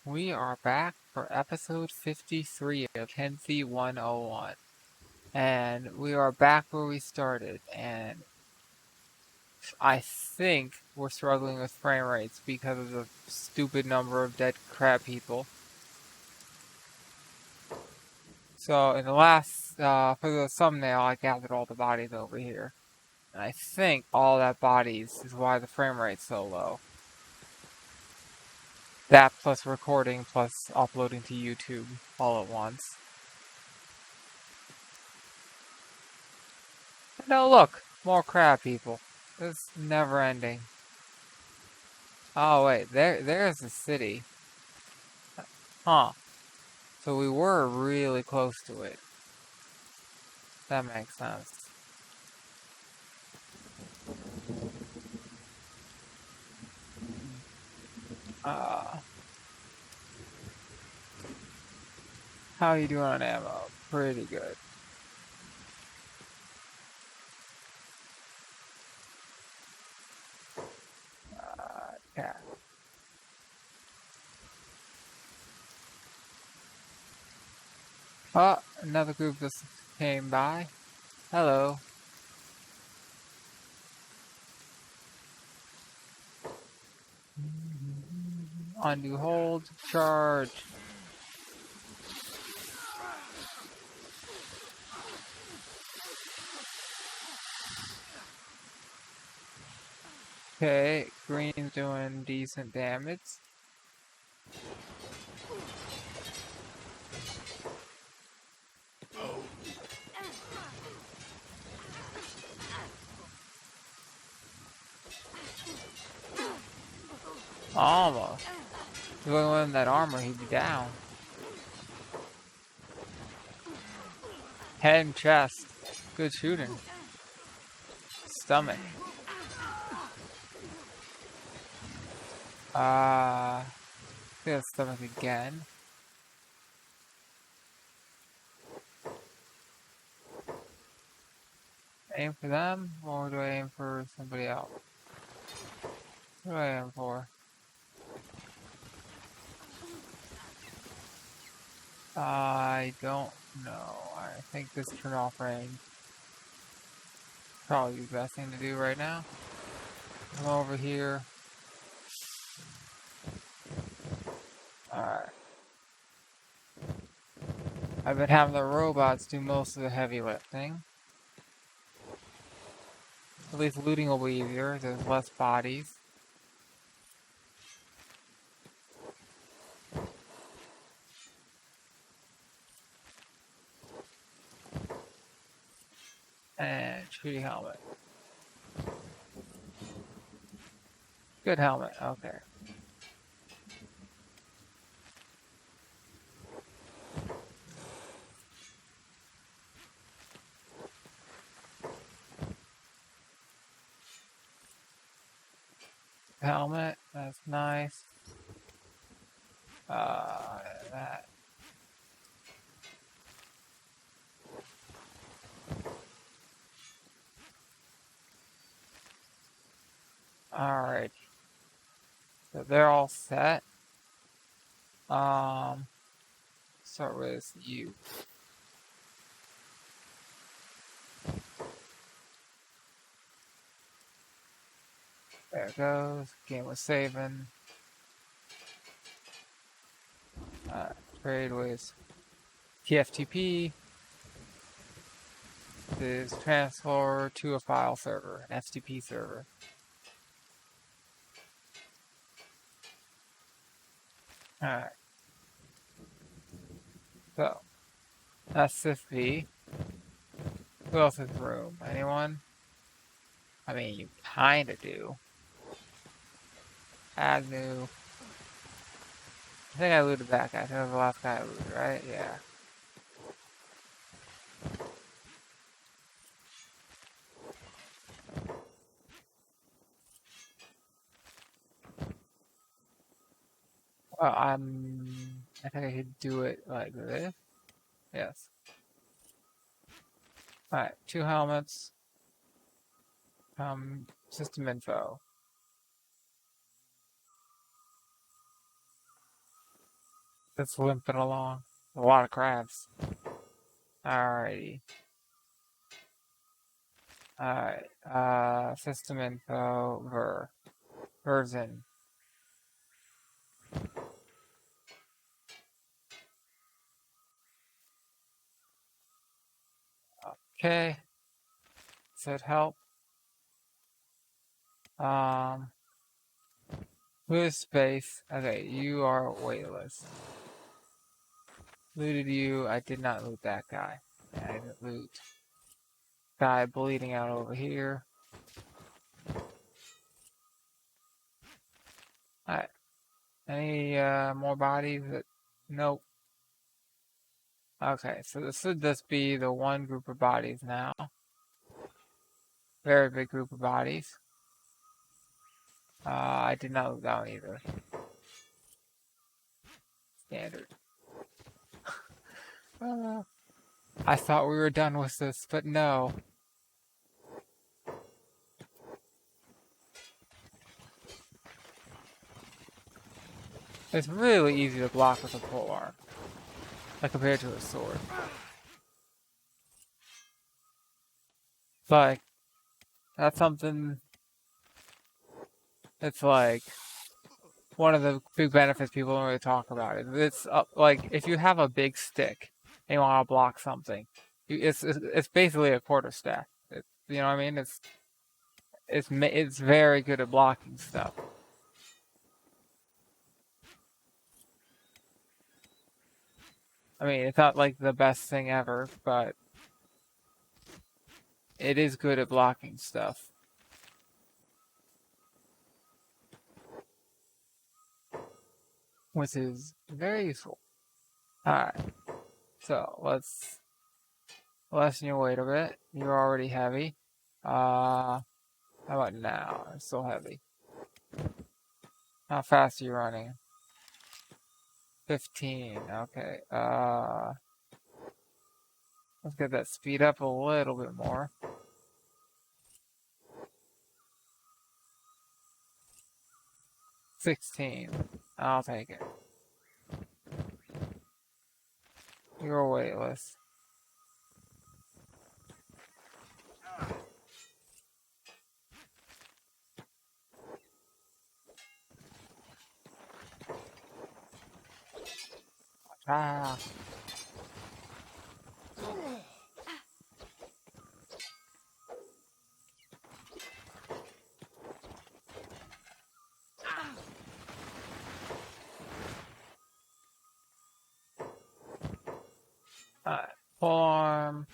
We are back for episode 53 of Kenshi 101. And we are back where we started, and I think we're struggling with frame rates because of the stupid number of dead crab people. So in the last, for the thumbnail, I gathered all the bodies over here. And I think all that bodies is why the frame rate's so low. That plus recording plus uploading to YouTube all at once. No, look! More crab people. It's never ending. Oh wait, there's the city. Huh. So we were really close to it. That makes sense. How you doing on ammo? Pretty good. Yeah. Oh, another group just came by. Hello. Undo hold, charge. Okay, green's doing decent damage. Almost. If he wasn't wearing that armor, he'd be down. Head and chest. Good shooting. Stomach. His stomach again. Aim for them, or do I aim for somebody else? What do I aim for? I don't know. I think this turn off range. Probably the best thing to do right now. Come over here. Alright. I've been having the robots do most of the heavy lifting. At least looting will be easier, there's less bodies. And shooting helmet. Good helmet, okay. Helmet, that's nice. That. Alright. So they're all set. Start with you. There it goes. Game was saving. Trade with TFTP. This is transfer to a file server, an FTP server. Alright. So, that's SysV. Who else has room? Anyone? I mean, you kinda do. Add new. I think I looted that guy. I think that was the last guy I looted, right? Yeah. Well, I think I could do it like this. Yes. Alright, 2 helmets. System info. It's limping along. A lot of crabs. Alrighty. Alright. System info, version. Okay. Said help. Lose space. Okay, you are weightless. Looted you. I did not loot that guy. Yeah, I didn't loot. Guy bleeding out over here. Alright. Any more bodies? Nope. Okay, so this should just be the one group of bodies now. Very big group of bodies. I did not look down either. Standard. I thought we were done with this, but no. It's really easy to block with a polearm, like compared to a sword. But that's something. It's like one of the big benefits people don't really talk about. It's like if you have a big stick and you want to block something, it's basically a quarterstaff. You know what I mean? It's very good at blocking stuff. I mean, it's not like the best thing ever, but it is good at blocking stuff. Which is very useful. Alright, so let's lessen your weight a bit. You're already heavy. How about now? I'm still heavy. How fast are you running? 15, okay. Let's get that speed up a little bit more. 16. I'll take it. You're weightless. Ah. Alright, forearm.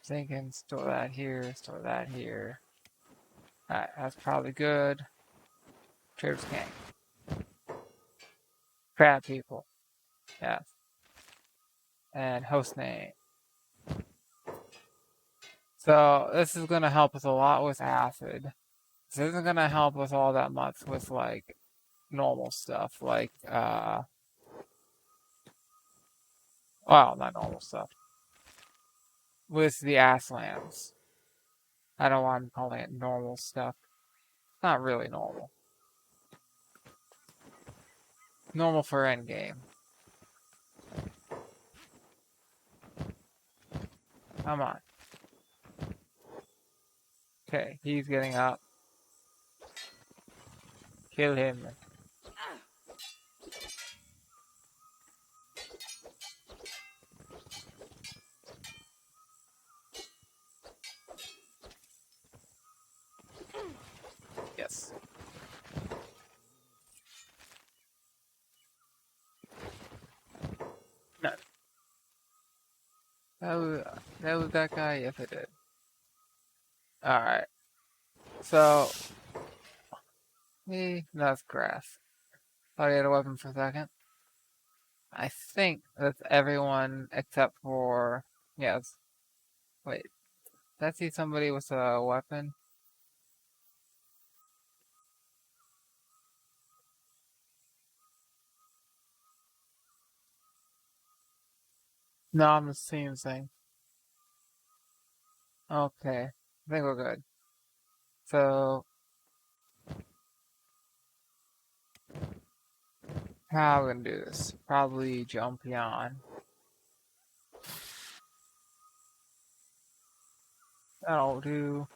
Thinking, store that here, store that here. Alright, that's probably good. Trader's Gang. Crab people. Yes. And host name. So this is gonna help us a lot with acid. This isn't gonna help us all that much with like normal stuff, like well, not normal stuff. With the Asslams. I don't want to call it normal stuff. It's not really normal. Normal for endgame. Come on. Okay, he's getting up. Kill him. Yes. No. That was that guy? Yes, it did. Alright. So, that's grass. Thought he had a weapon for a second. I think that's everyone except for, yes. Wait. Did I see somebody with a weapon? No, I'm just seeing thing. Okay. I think we're good. So, how are we gonna do this? Probably jump on. That'll do.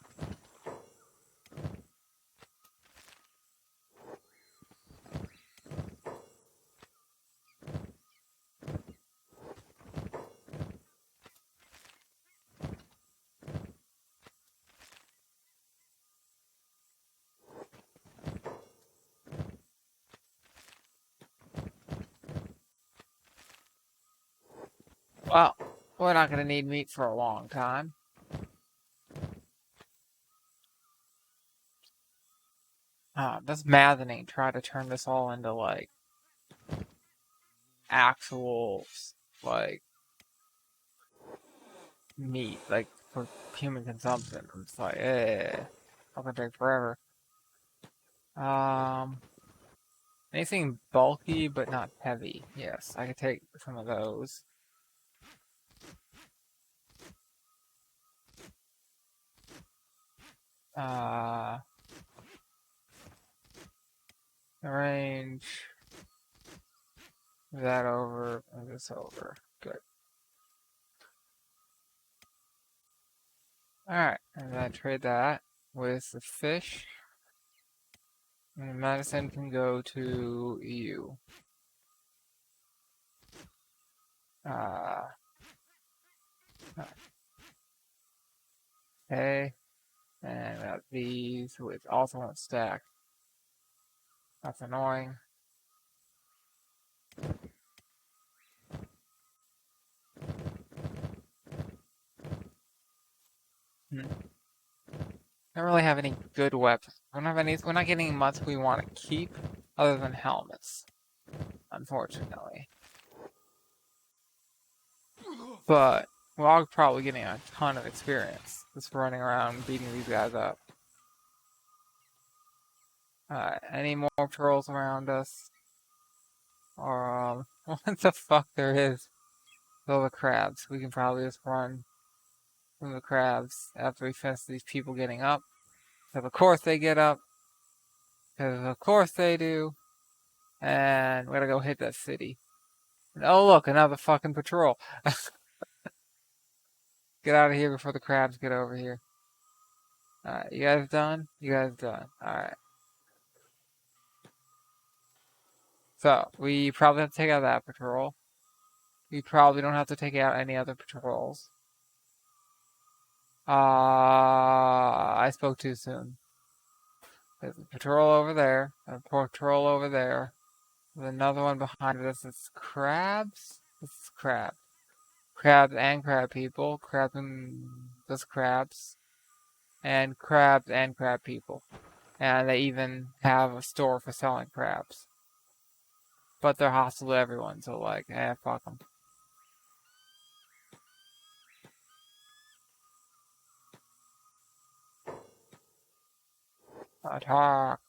Well, we're not gonna need meat for a long time. This maddening. Try to turn this all into like actual like meat, like for human consumption. It's like, it's gonna take forever. Um, Anything bulky but not heavy. Yes, I could take some of those. Uh, Arrange that over and this over. Good. Alright, and then I trade that with the fish. And medicine can go to you. Uh, okay. And got these with also one stack. That's annoying. Don't really have any good weapons. We don't have any. We're not getting much we want to keep, other than helmets, unfortunately. But we're all probably getting a ton of experience just running around beating these guys up. Any more patrols around us? Or what the fuck there is? Oh, the crabs. We can probably just run from the crabs after we finish these people getting up. Because of course they get up. Because of course they do. And we're gonna go hit that city. And, oh look, another fucking patrol. Get out of here before the crabs get over here. Alright, you guys done? You guys done. Alright. So, we probably have to take out that patrol. We probably don't have to take out any other patrols. I spoke too soon. There's a patrol over there, a patrol over there. There's another one behind us. It's crabs? It's crab. Crabs and crab people. Crabs and just crabs. And crabs and crab people. And they even have a store for selling crabs. But they're hostile to everyone, so like, fuck them. Attack!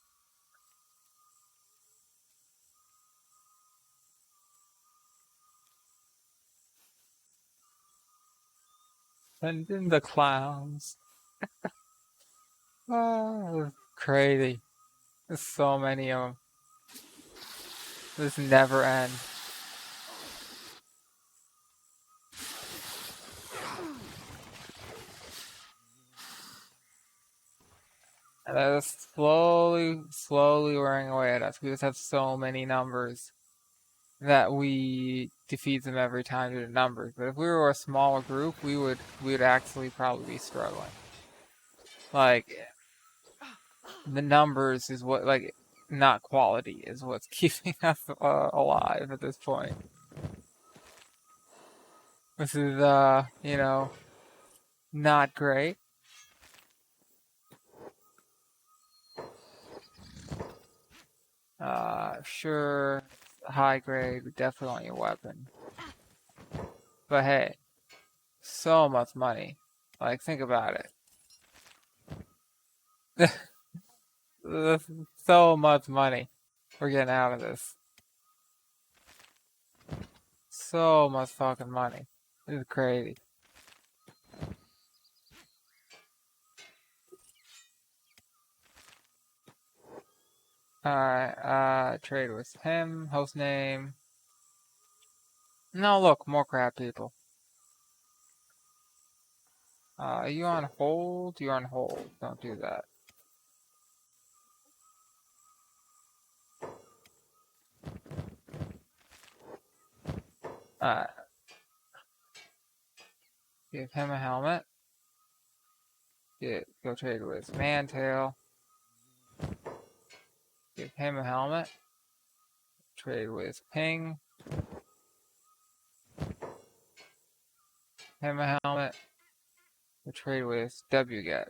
Send in the clowns. Oh, crazy. There's so many of them. This never ends. And they're just slowly wearing away at us. We just have so many numbers that we defeat them every time due to numbers. But if we were a smaller group, we would actually probably be struggling. Like the numbers is what, like, not quality is what's keeping us alive at this point. This is not great. Sure, high grade, we definitely want your weapon. But hey, so much money. Like, think about it. So much money we're getting out of this. So much fucking money. This is crazy. Alright, trade with him, host name. No, look, more crab people. Are you on hold? You're on hold. Don't do that. Alright. Give him a helmet. Go trade with Mantail. Give him a helmet. Trade with Ping. Him a helmet. We'll trade with WGet.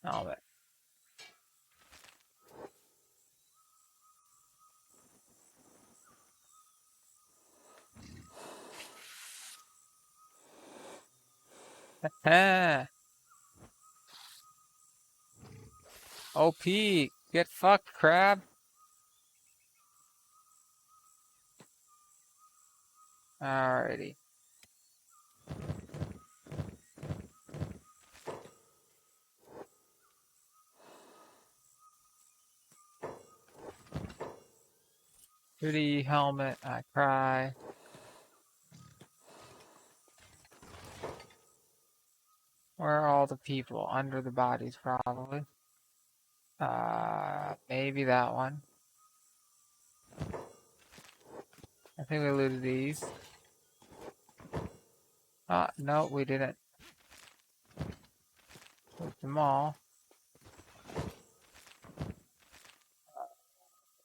Helmet. OP! Get fucked, crab! Alrighty. Pretty helmet, I cry. Where are all the people? Under the bodies, probably. Maybe that one. I think we looted these. No, we didn't. Loot them all.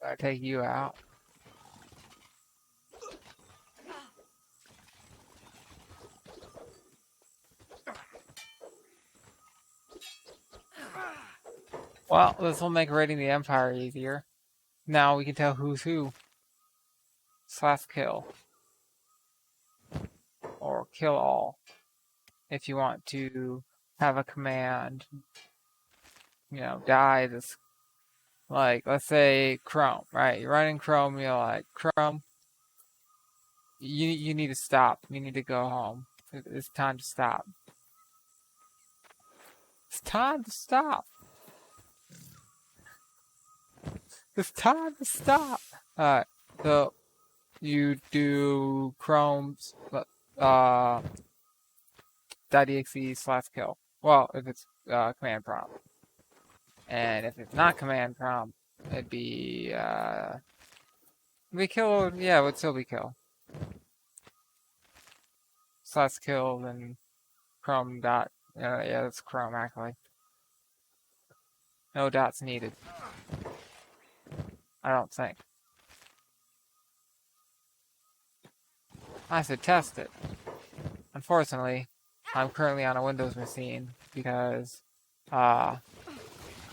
Gotta take you out. Well, this will make raiding the Empire easier. Now we can tell who's who. / kill. Or kill all. If you want to have a command, die this. Like, let's say Chrome, right? You're running Chrome, you're like, Chrome, you need to stop. You need to go home. It's time to stop. It's time to stop. It's time to stop. Alright, so you do Chrome's .exe / kill. Well, if it's command prompt. And if it's not command prompt, it'd be kill, yeah, it would still be kill. / kill, then Chrome dot, yeah, that's Chrome actually. No dots needed. I don't think. I should test it. Unfortunately, I'm currently on a Windows machine because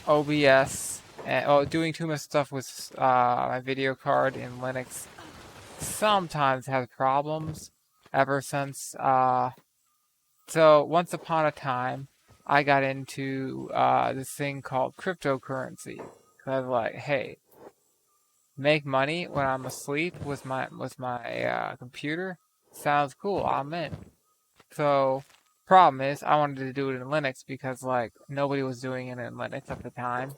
OBS and doing too much stuff with my video card in Linux sometimes has problems ever since so once upon a time I got into this thing called cryptocurrency. I was like, hey, make money when I'm asleep with my computer sounds cool, I'm in. So problem is I wanted to do it in Linux because like nobody was doing it in Linux at the time,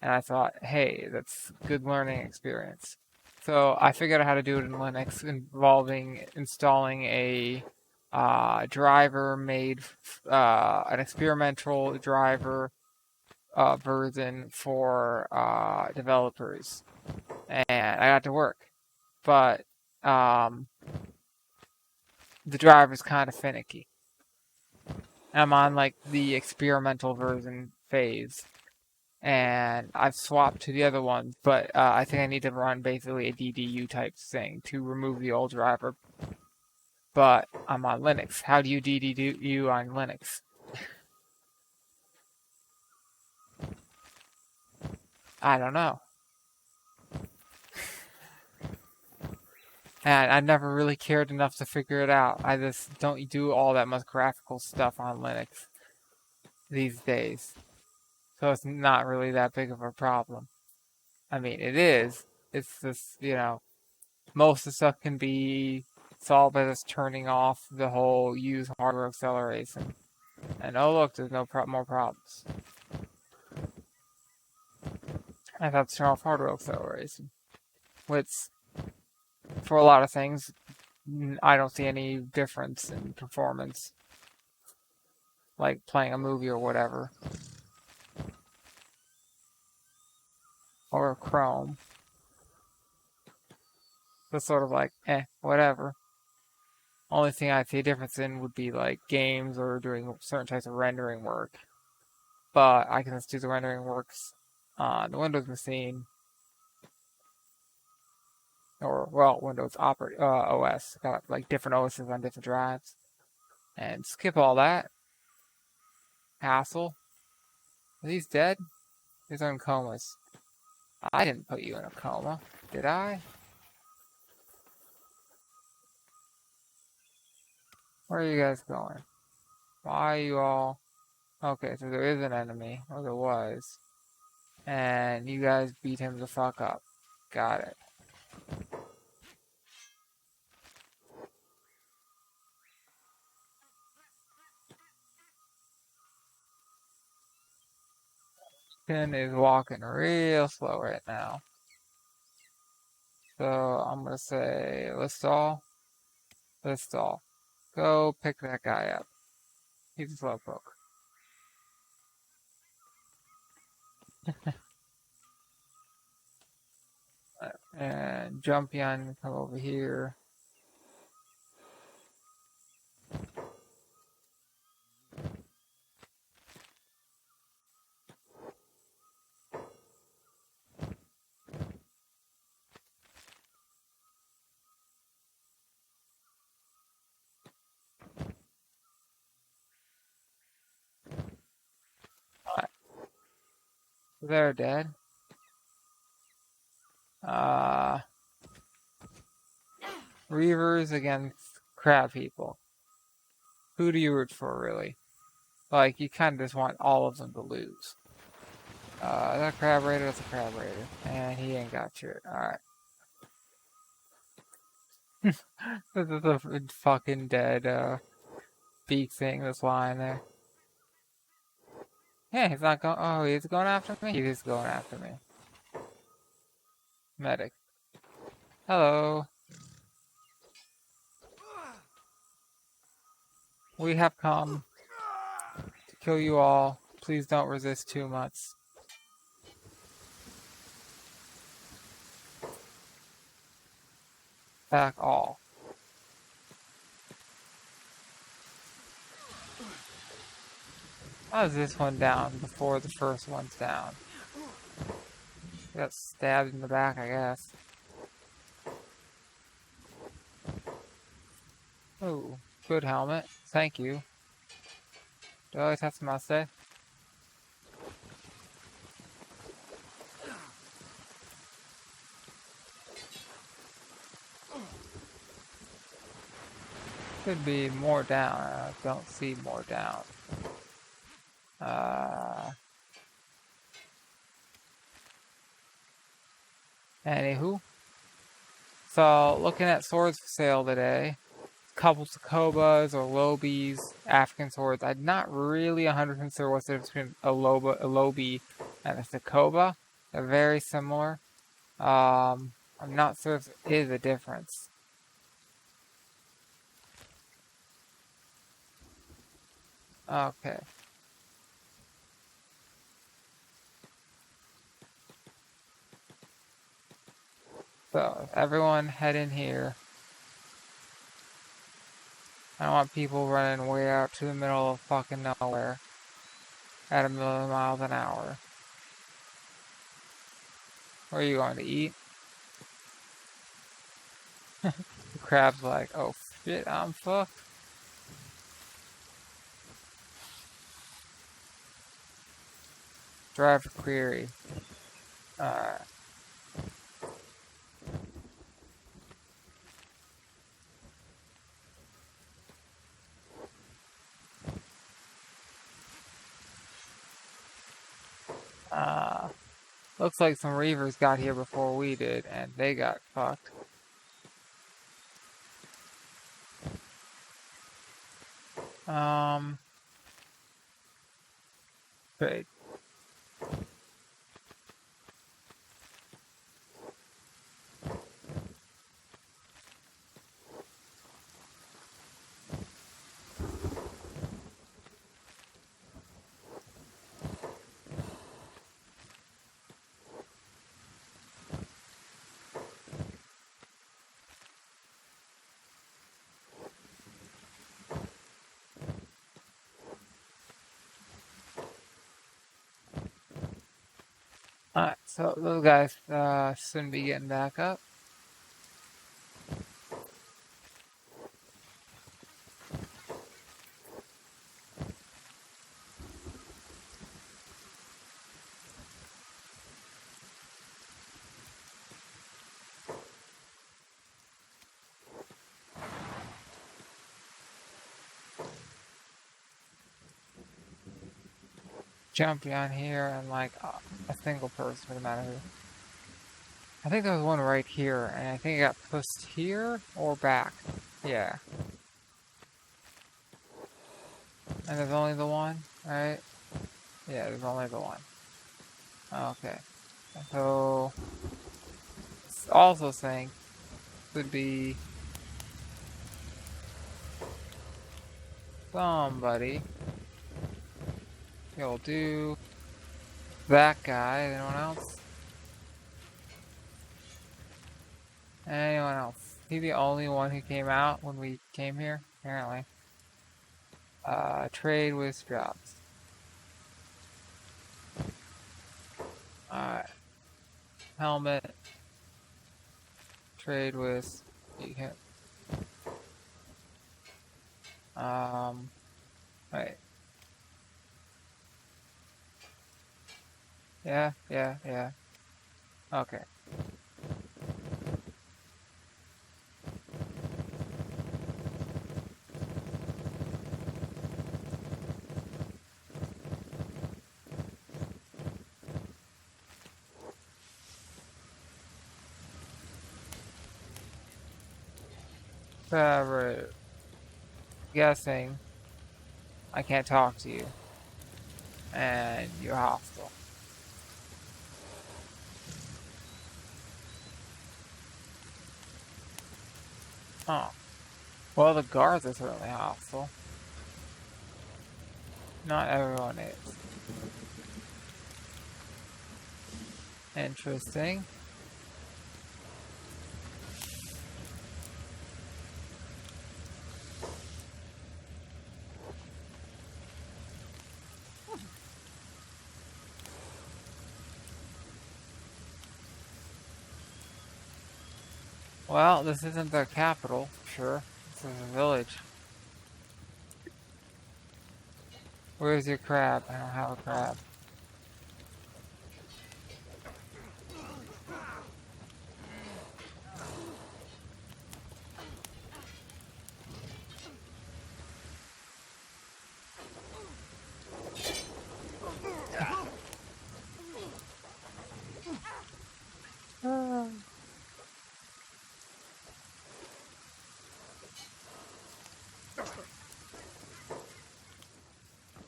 and I thought, hey, that's good learning experience. So I figured out how to do it in Linux, involving installing a driver made an experimental driver version for developers, and I got to work, but the driver's kind of finicky. I'm on like the experimental version phase, and I've swapped to the other one, but I think I need to run basically a DDU type thing to remove the old driver. But I'm on Linux. How do you DDU on Linux? I don't know. And I never really cared enough to figure it out. I just don't do all that much graphical stuff on Linux these days. So it's not really that big of a problem. I mean, it is. It's just, most of the stuff can be solved by just turning off the whole use hardware acceleration. And oh look, there's no more problems. I have to turn off hardware acceleration. Which, for a lot of things, I don't see any difference in performance. Like playing a movie or whatever. Or Chrome. Just sort of like, whatever. Only thing I'd see a difference in would be like games or doing certain types of rendering work. But I can just do the rendering works on the Windows machine. Or, well, Windows OS. Got like different OSs on different drives. And skip all that hassle. Are these dead? These are in comas. I didn't put you in a coma, did I? Where are you guys going? Why are you all... Okay, so there is an enemy, or there was. And you guys beat him the fuck up. Got it. Ken is walking real slow right now. So I'm gonna say, let's stall. Let's stall. Go pick that guy up. He's a slowpoke. And Jumpion, come over here. Alright. They're dead. Reavers against crab people. Who do you root for, really? Like, you kind of just want all of them to lose. That crab raider, that's a crab raider. And he ain't got shit. Alright. This is a fucking dead, beak thing that's lying there. Yeah, he's not going. Oh, he's going after me? He is going after me. Medic. Hello. We have come to kill you all. Please don't resist too much. Attack all. How is this one down before the first one's down? Got stabbed in the back, I guess. Oh, good helmet. Thank you. Do I always have to say? Could be more down. I don't see more down. Anywho. So, looking at swords for sale today. Couple Takobas or Lobies, African swords. I'm not really 100% sure what's the difference between a Lobi and a Takoba. They're very similar. I'm not sure if there is a difference. Okay. So, everyone head in here. I don't want people running way out to the middle of fucking nowhere at 1,000,000 miles an hour. Where are you going to eat? The crab's like, oh shit, I'm fucked. Drive for query. Alright. Looks like some reavers got here before we did, and they got fucked. Trade. Alright, so those guys shouldn't be getting back up. Jump down here and like a single person for the matter who. I think there was one right here, and I think it got pushed here or back. Yeah. And there's only the one, right? Yeah, there's only the one. Okay. So, it's also saying could be somebody. He'll do that guy. Anyone else? Anyone else? He the only one who came out when we came here? Apparently. Trade with jobs. Alright. Helmet. Trade with... Wait. Yeah. Okay. Favorite. Guessing I can't talk to you. And you're hostile. Oh. Well, the guards are certainly hostile. Not everyone is. Interesting. Well, this isn't the capital, sure. This is a village. Where's your crab? I don't have a crab.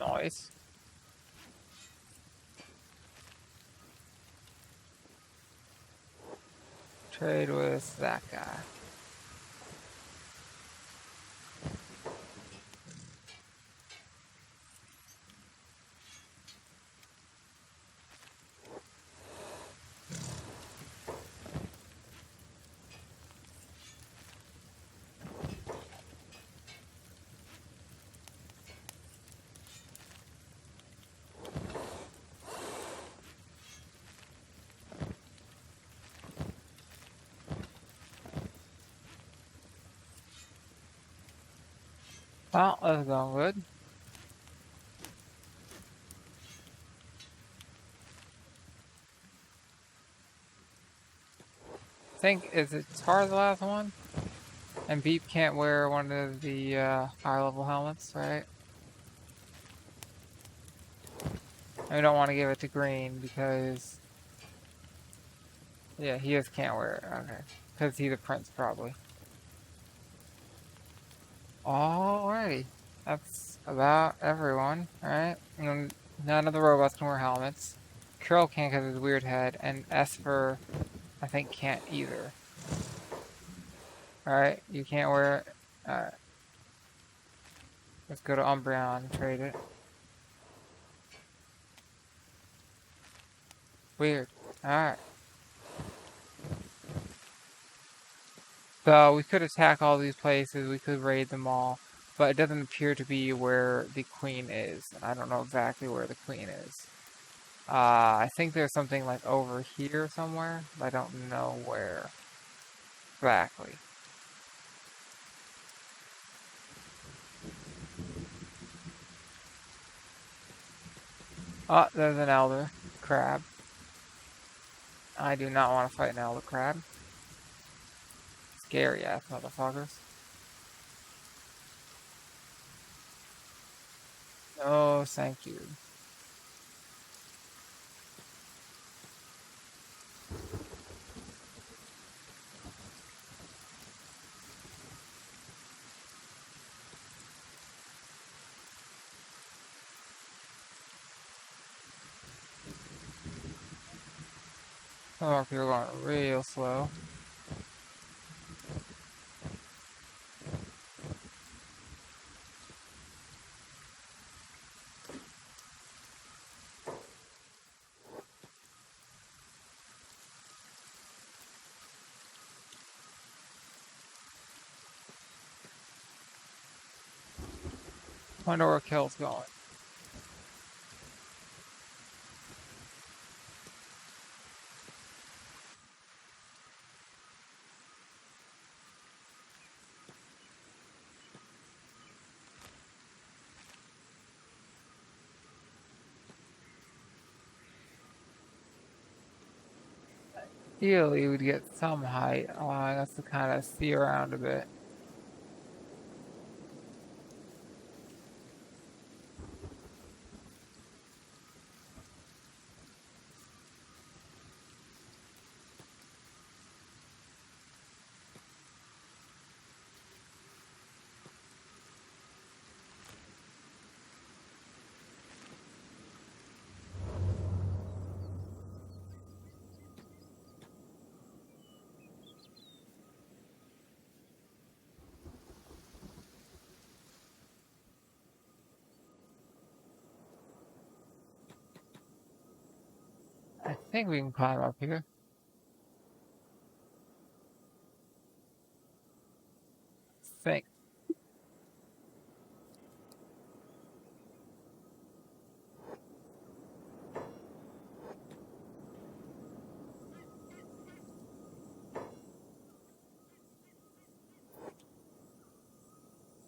Nice. Trade with that guy. Well, that's going good. I think, is it Tar the last one? And Beep can't wear one of the high level helmets, right? And we don't want to give it to green because, yeah, he just can't wear it. Okay. Because he's a prince, probably. Alrighty. That's about everyone, alright? None of the robots can wear helmets. Curl can't because of his weird head, and Esper, I think, can't either. Alright, you can't wear it. Alright. Let's go to Umbreon and trade it. Weird. Alright. So we could attack all these places, we could raid them all, but it doesn't appear to be where the queen is. And I don't know exactly where the queen is. I think there's something like over here somewhere, but I don't know where exactly. Oh, there's an elder crab. I do not want to fight an elder crab. Scary ass motherfuckers. Oh, thank you. Some more people are going real slow. Wonder where Kill's going. Ideally, you would get some height. I have to kind of see around a bit. I think we can climb up here. Think.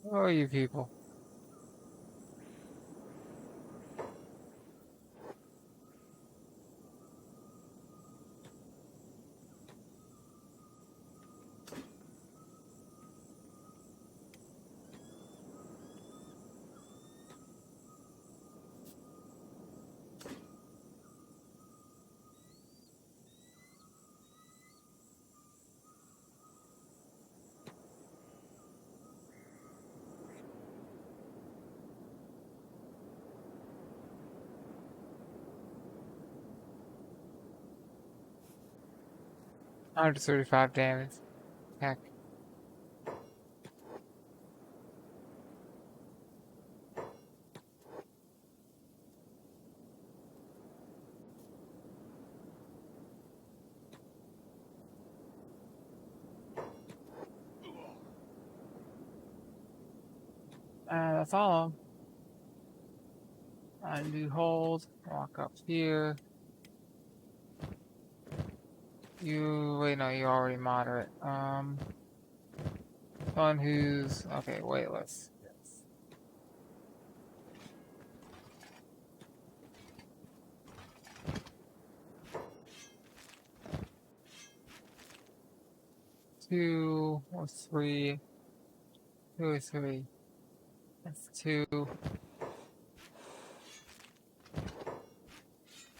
Who are you people? Under 35 damage. Heck. That's all of them. Undo hold. Walk up here. Wait, no, you're already moderate. Someone who's, okay, weightless. Yes. Two or three. Two or three. That's two.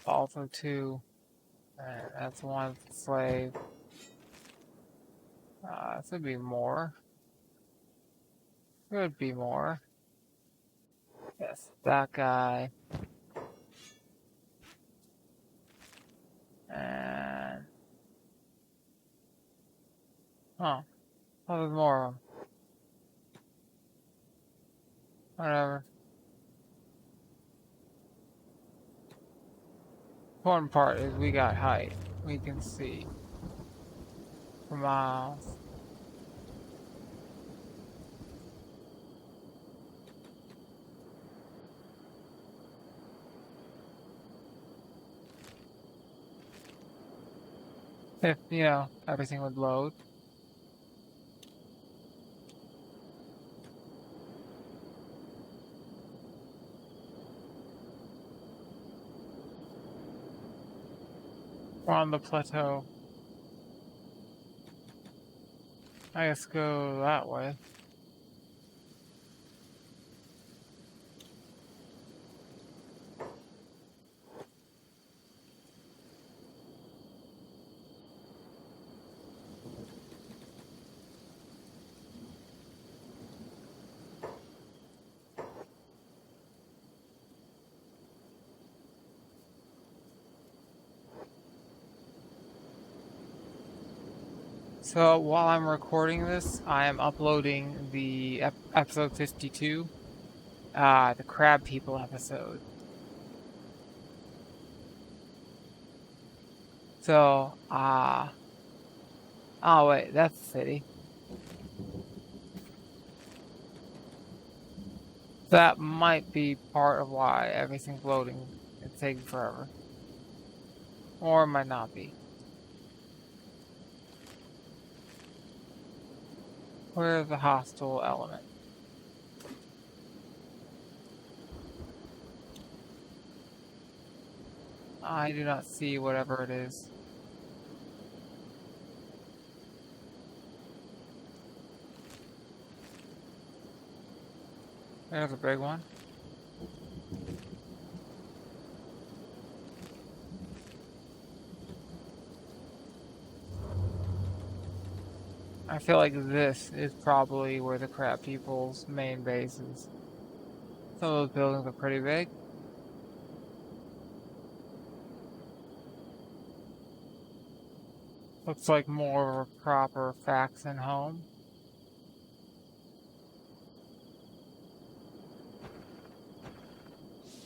Also 2. That's 1 slave. This would be more. Could be more. Yes, that guy. And... Huh. Oh, there's more of them. Whatever. Important part is we got height. We can see for miles. If, you know, everything would load. We're on the plateau. I guess go that way. So while I'm recording this, I am uploading the episode 52, the Crab People episode. So, oh wait, that's the city. That might be part of why everything's loading. It's taking forever. Or it might not be. Where's the hostile element? I do not see whatever it is. There's a big one. I feel like this is probably where the Crab People's main base is. Some of those buildings are pretty big. Looks like more of a proper faction home.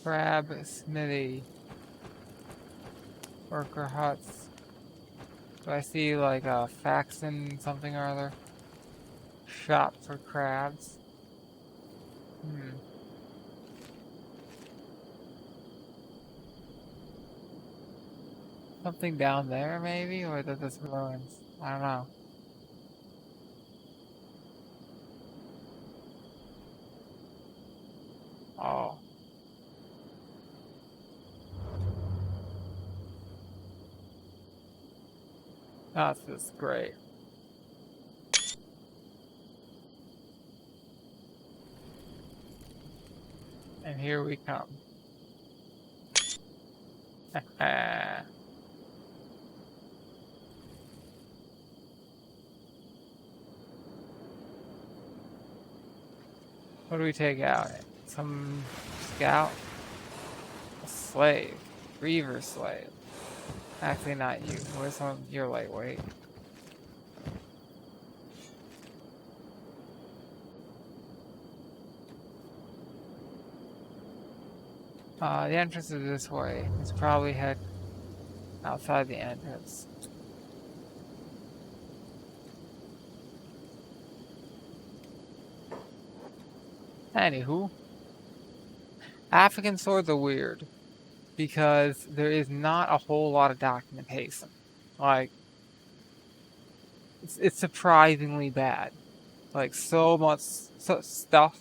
Crab smithy. Worker huts. Do I see like a faction something or other? Shop for crabs. Something down there maybe? Or is this ruins? I don't know. Oh. That's just great. And here we come. What do we take out? Some scout? A slave. Reaver slave. Actually not you. Where's some you're lightweight. The entrance is this way. Let's probably head outside the entrance. Anywho, African swords are weird because there is not a whole lot of documentation. Like, it's surprisingly bad. Like, so much stuff.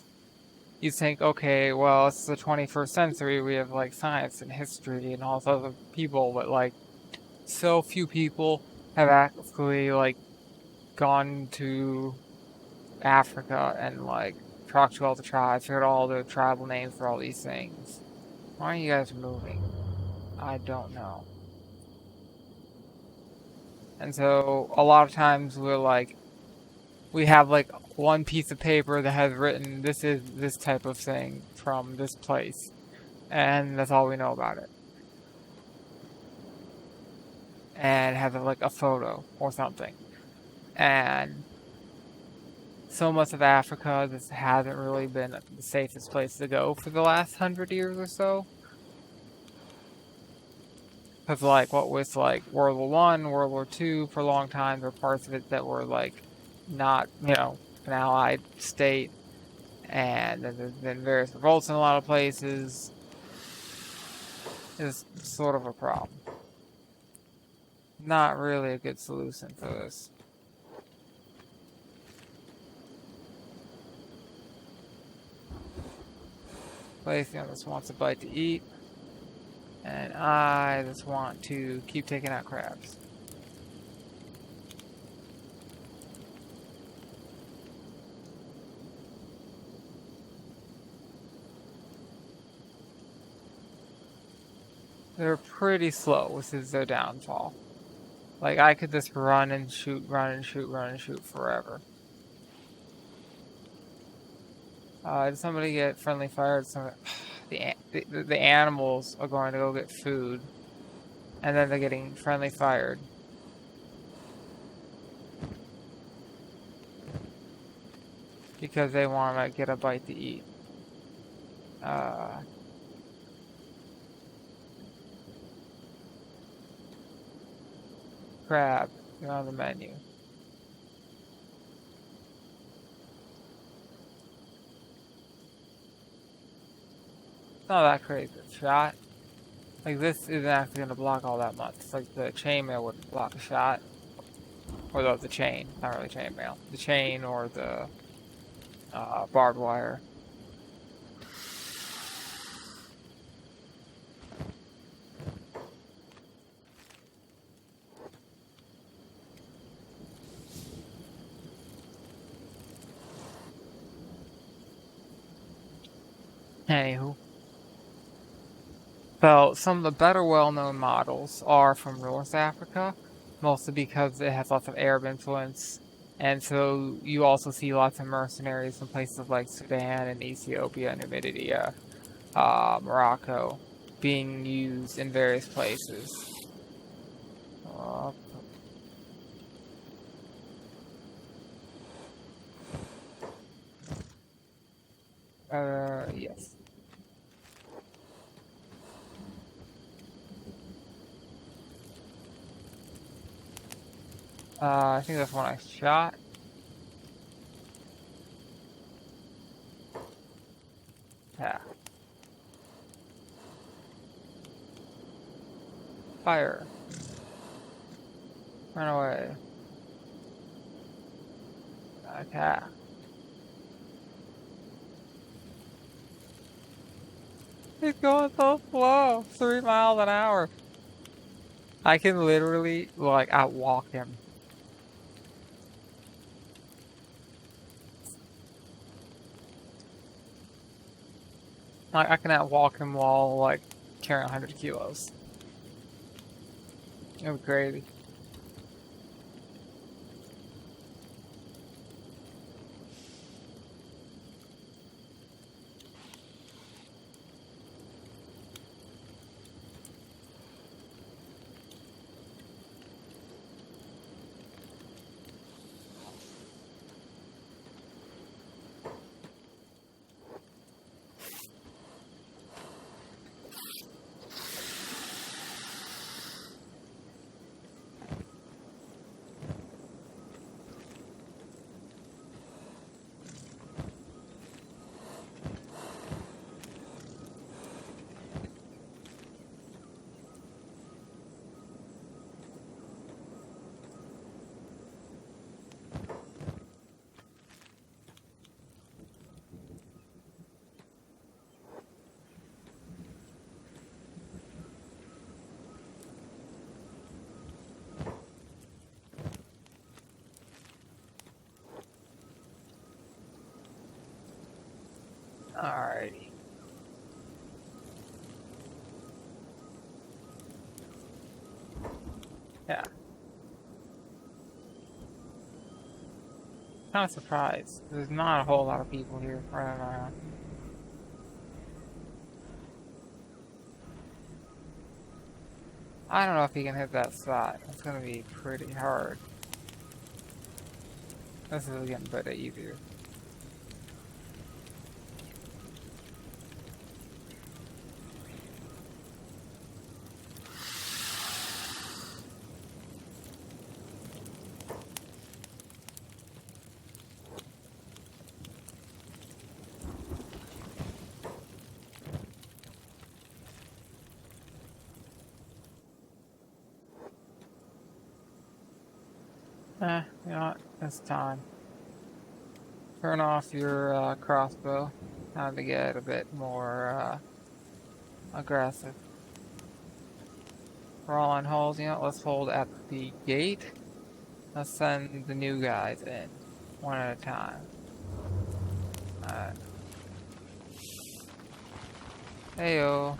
You think, okay, well, it's the 21st century, we have, like, science and history and all those other people, but, like, so few people have actually, like, gone to Africa and, like, talked to all the tribes, heard all the tribal names for all these things. Why are you guys moving? I don't know. And so a lot of times we have like one piece of paper that has written this is this type of thing from this place, and that's all we know about it. And have like a photo or something. And so much of Africa, this hasn't really been the safest place to go for the last 100 years or so. Because like what with like World War One, World War Two, for a long time, there were parts of it that were like not, an allied state, and then there's been various revolts in a lot of places. It's sort of a problem. Not really a good solution for this. Place, just wants a bite to eat, and I just want to keep taking out crabs. They're pretty slow, which is their downfall. Like, I could just run and shoot, run and shoot, run and shoot forever. Did somebody get friendly fired? The animals are going to go get food, and then they're getting friendly fired. Because they want to get a bite to eat. Crab, you're on the menu. It's not that crazy. Shot. Like, this isn't actually going to block all that much. It's like the chainmail wouldn't block a shot. Or the chain. Not really chainmail. The chain or the barbed wire. Anywho. So, some of the better well-known models are from North Africa, mostly because it has lots of Arab influence, and so you also see lots of mercenaries from places like Sudan and Ethiopia, Namibia, Morocco, being used in various places. Yes. I think that's one I shot. Yeah. Fire. Run away. Okay. He's going so slow. 3 miles an hour. I can literally, like, outwalk him. Like, I can outwalk him while, like, carrying 100 kilos. It was crazy. Alrighty. Yeah. Kind of surprised. There's not a whole lot of people here running around. I don't know if he can hit that spot. It's gonna be pretty hard. This is getting a bit easier. You know what? It's time. Turn off your crossbow. Time to get a bit more aggressive. We're all on hold. You know, let's hold at the gate. Let's send the new guys in, one at a time. Alright. Heyo.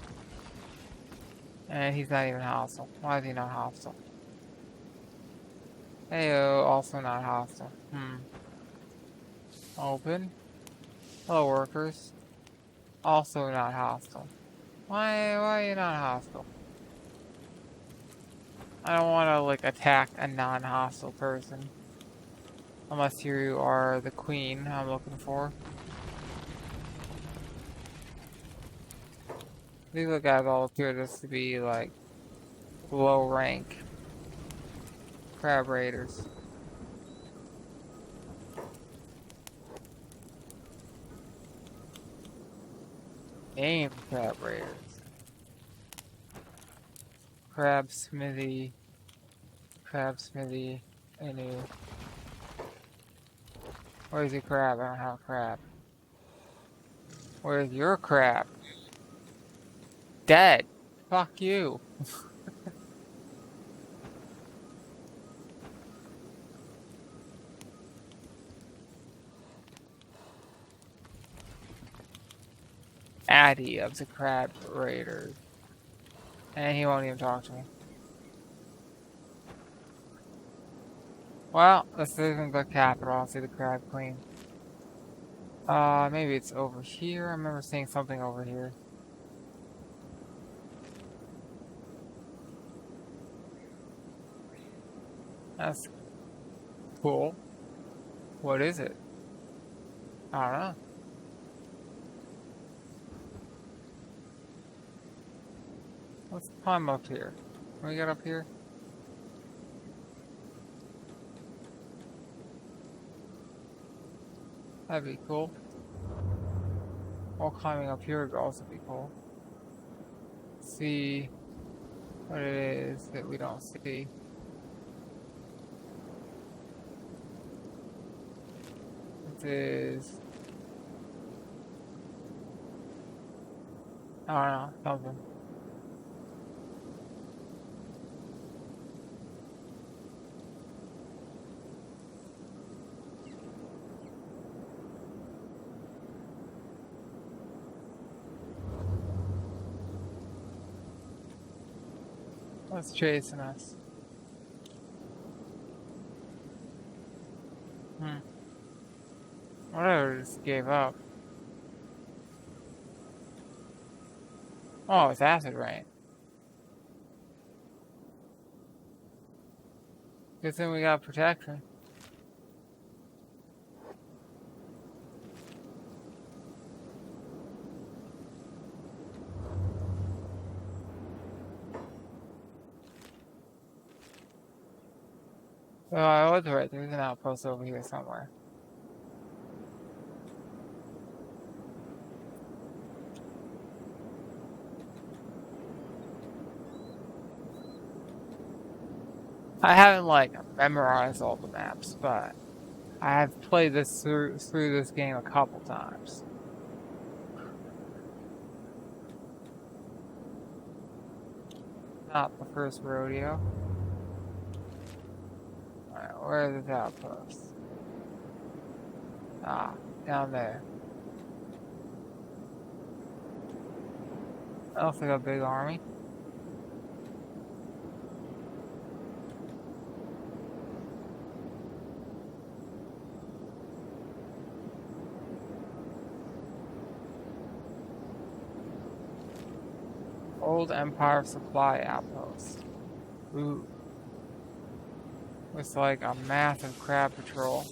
And he's not even hostile. Why is he not hostile? Heyo, also not hostile. Open. Hello, workers. Also not hostile. Why are you not hostile? I don't want to, like, attack a non-hostile person. Unless you are the queen I'm looking for. These guys all appear just to be, like, low rank crab raiders. Name crab raiders. Crab smithy. Crab smithy. Anu. Where's your crab? I don't have a crab. Where's your crab? Dead. Fuck you. Addy of the crab raiders. And he won't even talk to me. Well, this isn't the capital. I'll see the crab queen. Maybe it's over here. I remember seeing something over here. That's cool. What is it? I don't know. Let's climb up here. Can we get up here? That'd be cool. Or climbing up here would also be cool. See what it is that we don't see. This is... I don't know, something. What's chasing us? Whatever, just gave up. Oh, it's acid rain. Good thing we got protection. Oh, I was right. There's an outpost over here somewhere. I haven't, like, memorized all the maps, but I have played this through this game a couple times. Not the first rodeo. Alright, where is this outpost? Ah, down there. That looks like a big army. Old Empire Supply Outpost. Ooh. Looks like a massive crab patrol.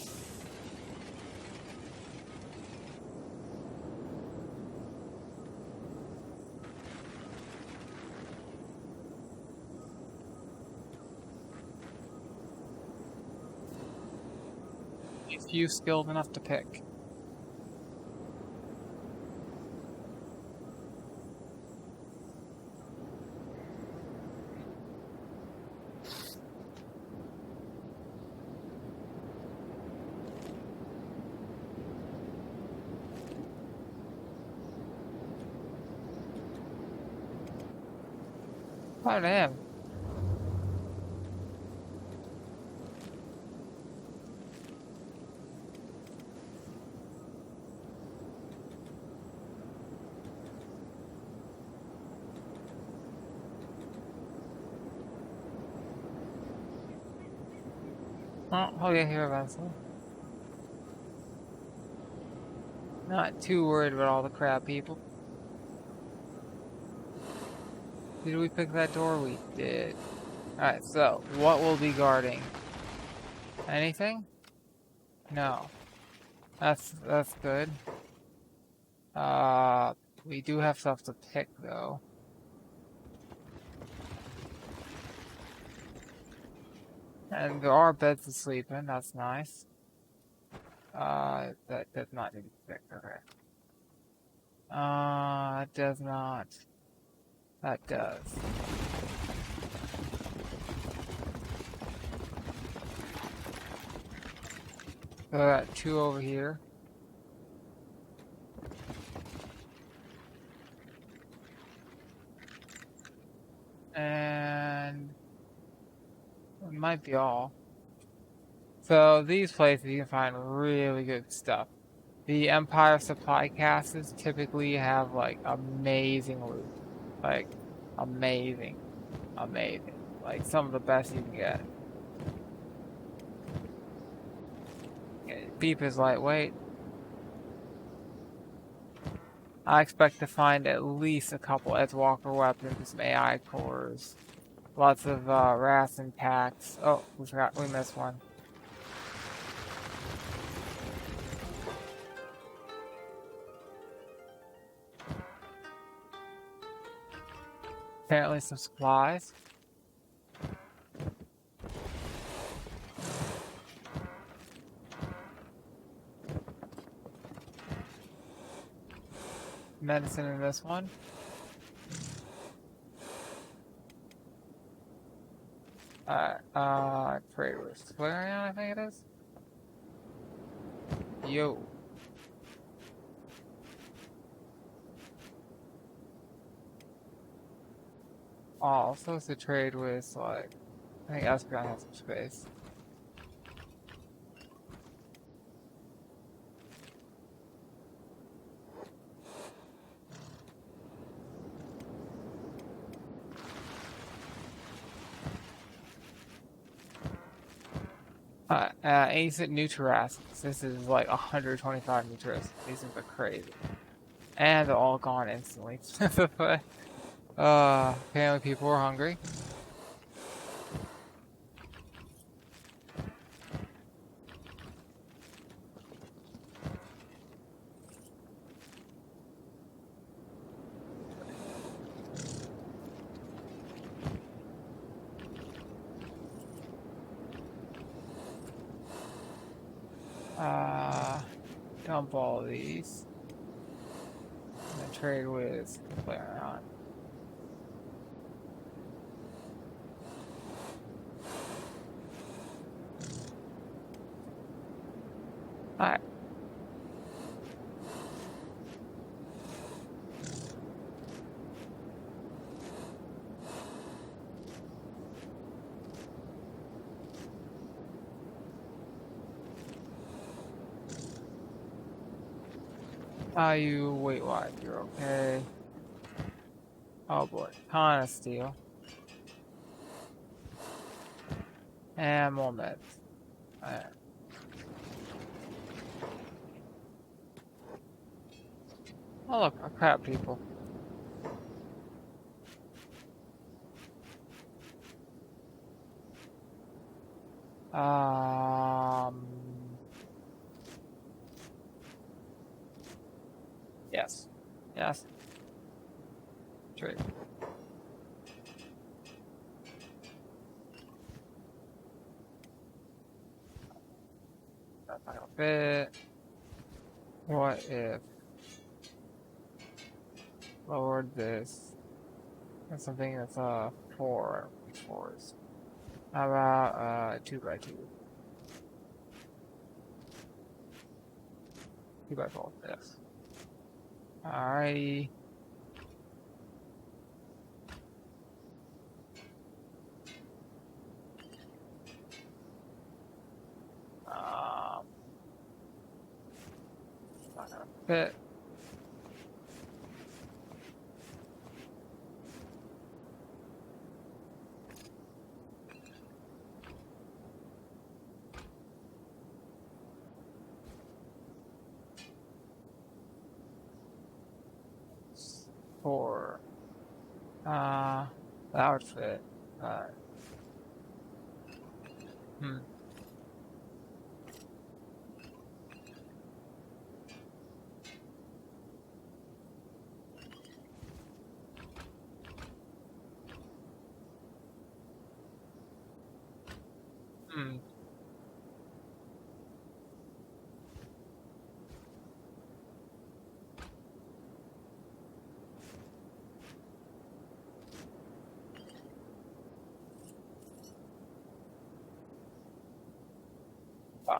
If you skilled enough to pick. Oh damn. Oh yeah, here eventually. Not too worried about all the crab people. Did we pick that door? We did. Alright, so what will be guarding? Anything? No. That's good. We do have stuff to pick though. And there are beds to sleep in, that's nice. That does not need to be picked, okay. It does not. That does. So I got 2 over here. And it might be all. So these places you can find really good stuff. The Empire supply casts typically have like amazing loot. Like amazing. Amazing. Like some of the best you can get. Beef is lightweight. I expect to find at least a couple Edgewalker weapons, some AI cores, lots of rats and packs. Oh, we missed one. Apparently some supplies. Medicine in this one. Trade with Flareon, I think it is. Yo. Also, to trade with, like, I think Espeon has some space. Ancient Nutarask. This is like 125 Nutarask. These things are crazy. And they're all gone instantly. Apparently people are hungry. Dump all of these. And trade with Flareon. Alright. Wait, what? You're okay. Oh boy, ton of steel. And more meds. Alright. Oh look, a crab people. Um. Yes. Yes. True. That's not gonna fit. What if lowered this? That's something that's 4 4s. How about 2x2? 2x4. Yes. Alrighty. Not gonna fit. Four. That would fit. Uh, hmm. Hmm. Uh,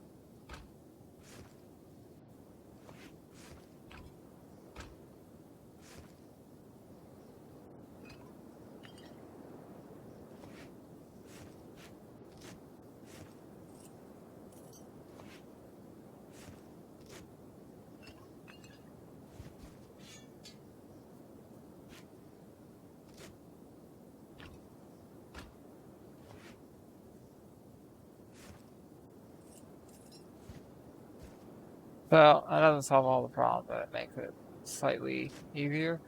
Well, that doesn't solve all the problems, but it makes it slightly easier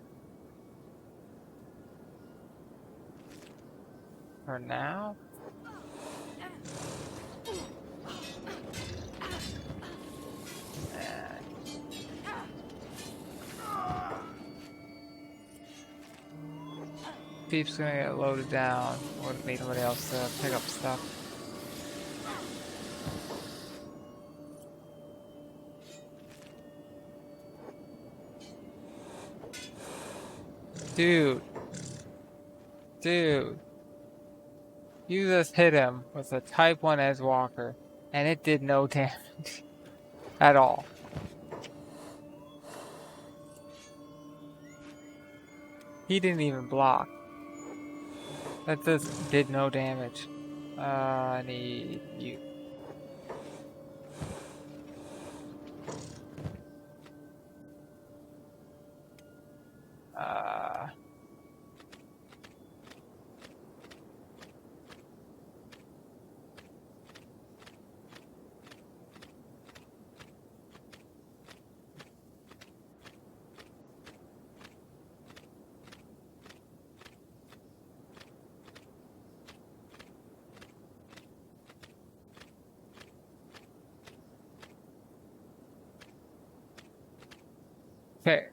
for now. And Peep's gonna get loaded down. Wouldn't need somebody else to pick up stuff. Dude. Dude. You just hit him with a Type 1 Edge Walker, and it did no damage at all. He didn't even block. That just did no damage. I need you. Uh, okay.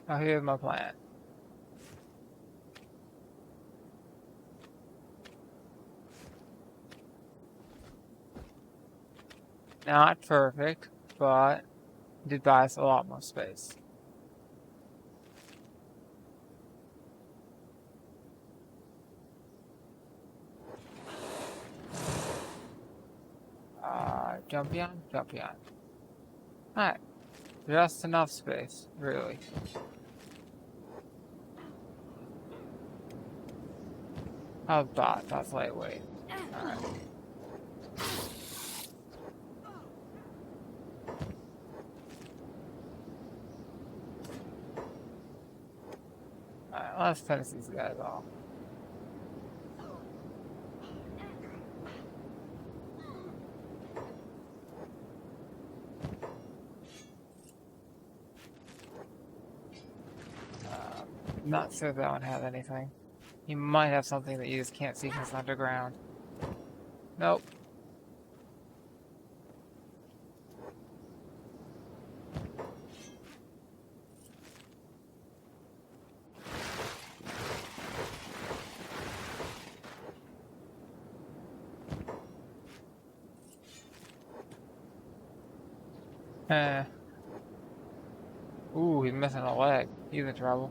Now here's my plan. Not perfect, but did buy us a lot more space. Jumpy on. Alright, just enough space, really. How's that? That's lightweight. Alright. Alright, let's finish these guys off. Not sure if that one has anything. He might have something that you just can't see because it's underground. Nope. Eh. Ooh, he's missing a leg. He's in trouble.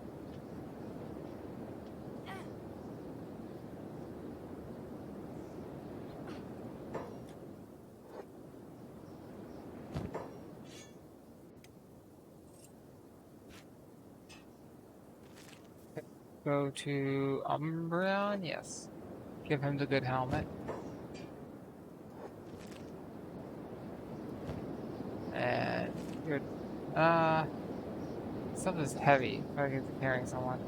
Go to Umbreon, yes. Give him the good helmet. And good. Stuff is heavy. I guess carrying someone.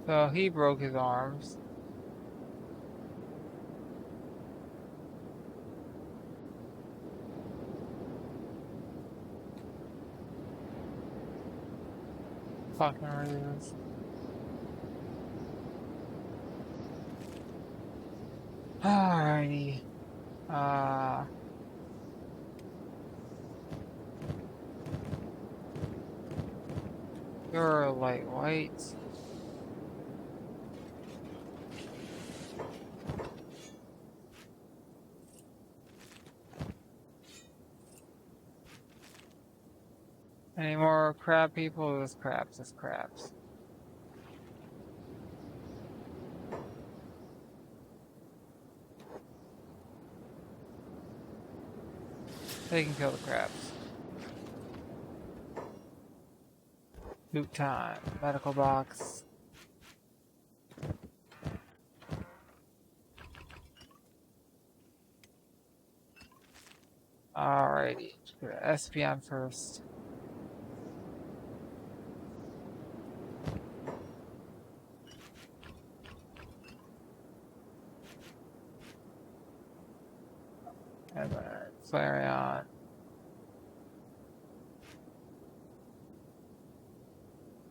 So he broke his arms. Fucking reasons. Alrighty. You're lightweight. Any more crab people? Just crabs, just crabs. They can kill the crabs. Loot time. Medical box. Alrighty. Go to Espion first. And then Flareon.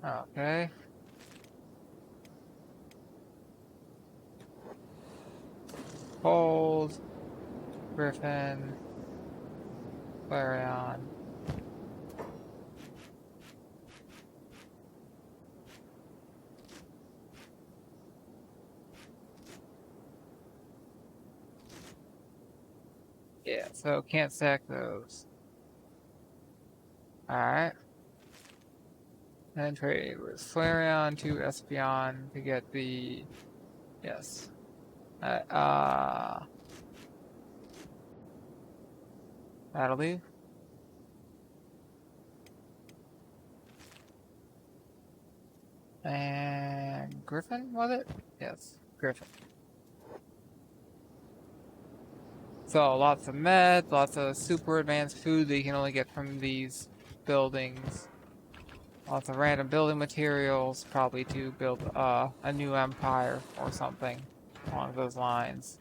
Okay. Hold. Griffin. Flareon. Yeah, so can't stack those. Alright. And trade with Flareon to Espeon to get the... Yes. That'll do. And Griffin, was it? Yes, Griffin. So lots of meds, lots of super advanced food that you can only get from these buildings. Lots of random building materials, probably to build a new empire or something along those lines.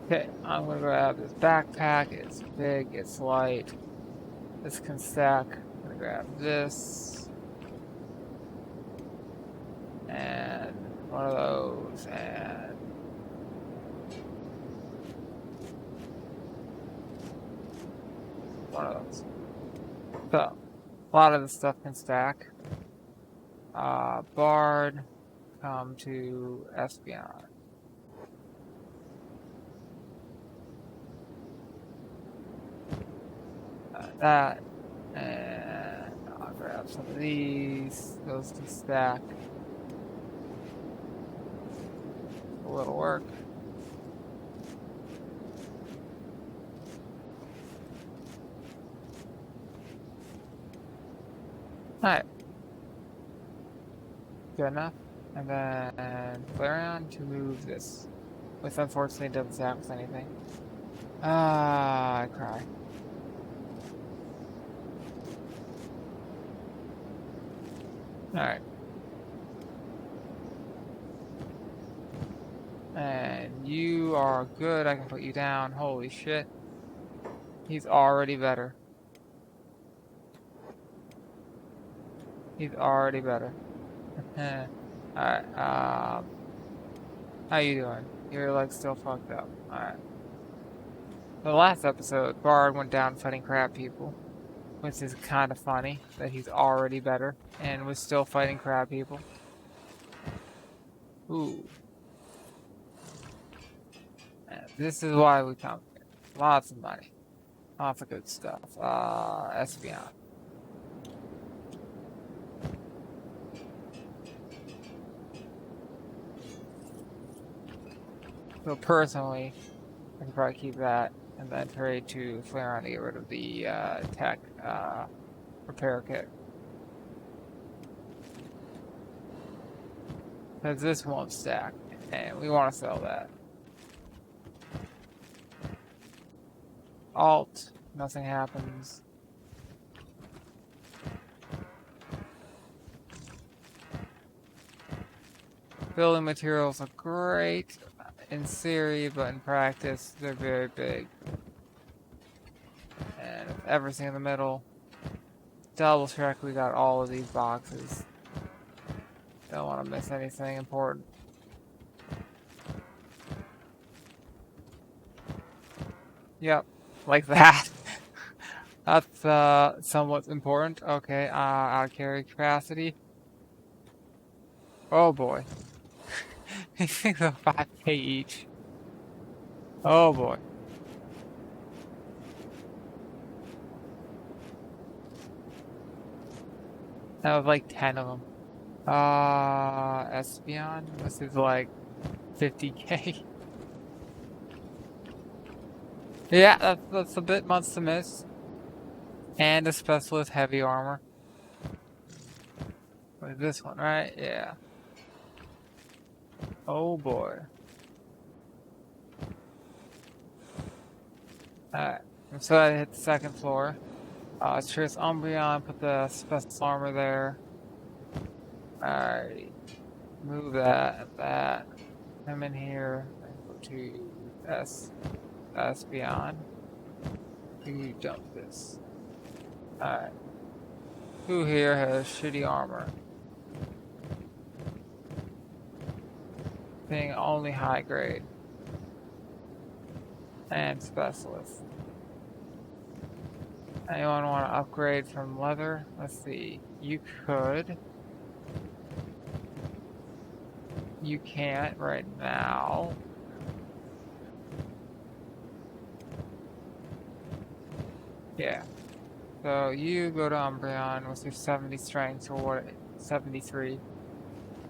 Okay, I'm gonna grab this backpack. It's big, it's light. This can stack. I'm gonna grab this. And one of those. And one of those. So, a lot of this stuff can stack. Bard, come to Espeon. That, and I'll grab some of these. Those can stack. A little work. Alright. Good enough. And then Flareon to move this. Which unfortunately doesn't stack with anything. I cry. Alright. And you are good. I can put you down. Holy shit. He's already better. He's already better. Alright, how you doing? You're like still fucked up. Alright. The last episode, Bard went down fighting crab people. Which is kind of funny that he's already better and was still fighting crab people. Ooh. And this is why we come here. Lots of money. Lots of good stuff. Espionage. So personally, I could probably keep that and then trade to flare on to get rid of the tech repair kit. Because this won't stack, and we want to sell that. Alt, nothing happens. Building materials are great in theory, but in practice, they're very big. And everything in the middle. Double check we got all of these boxes. Don't want to miss anything important. Yep, like that. That's somewhat important. Okay, our carry capacity. Oh boy. I think they're 5k each. Oh boy. That was like 10 of them. Espion? This is like 50k. Yeah, that's a bit much to miss. And a specialist heavy armor. Like this one, right? Yeah. Oh boy. Alright. So I hit the second floor. Choose Umbreon, put the special armor there. Alright. Move that. Come in here and go to Espion. You dump this. Alright. Who here has shitty armor? Being only high grade. And specialist. Anyone want to upgrade from leather? Let's see. You could. You can't right now. Yeah. So you go to Umbreon with your 70 strength or what? 73.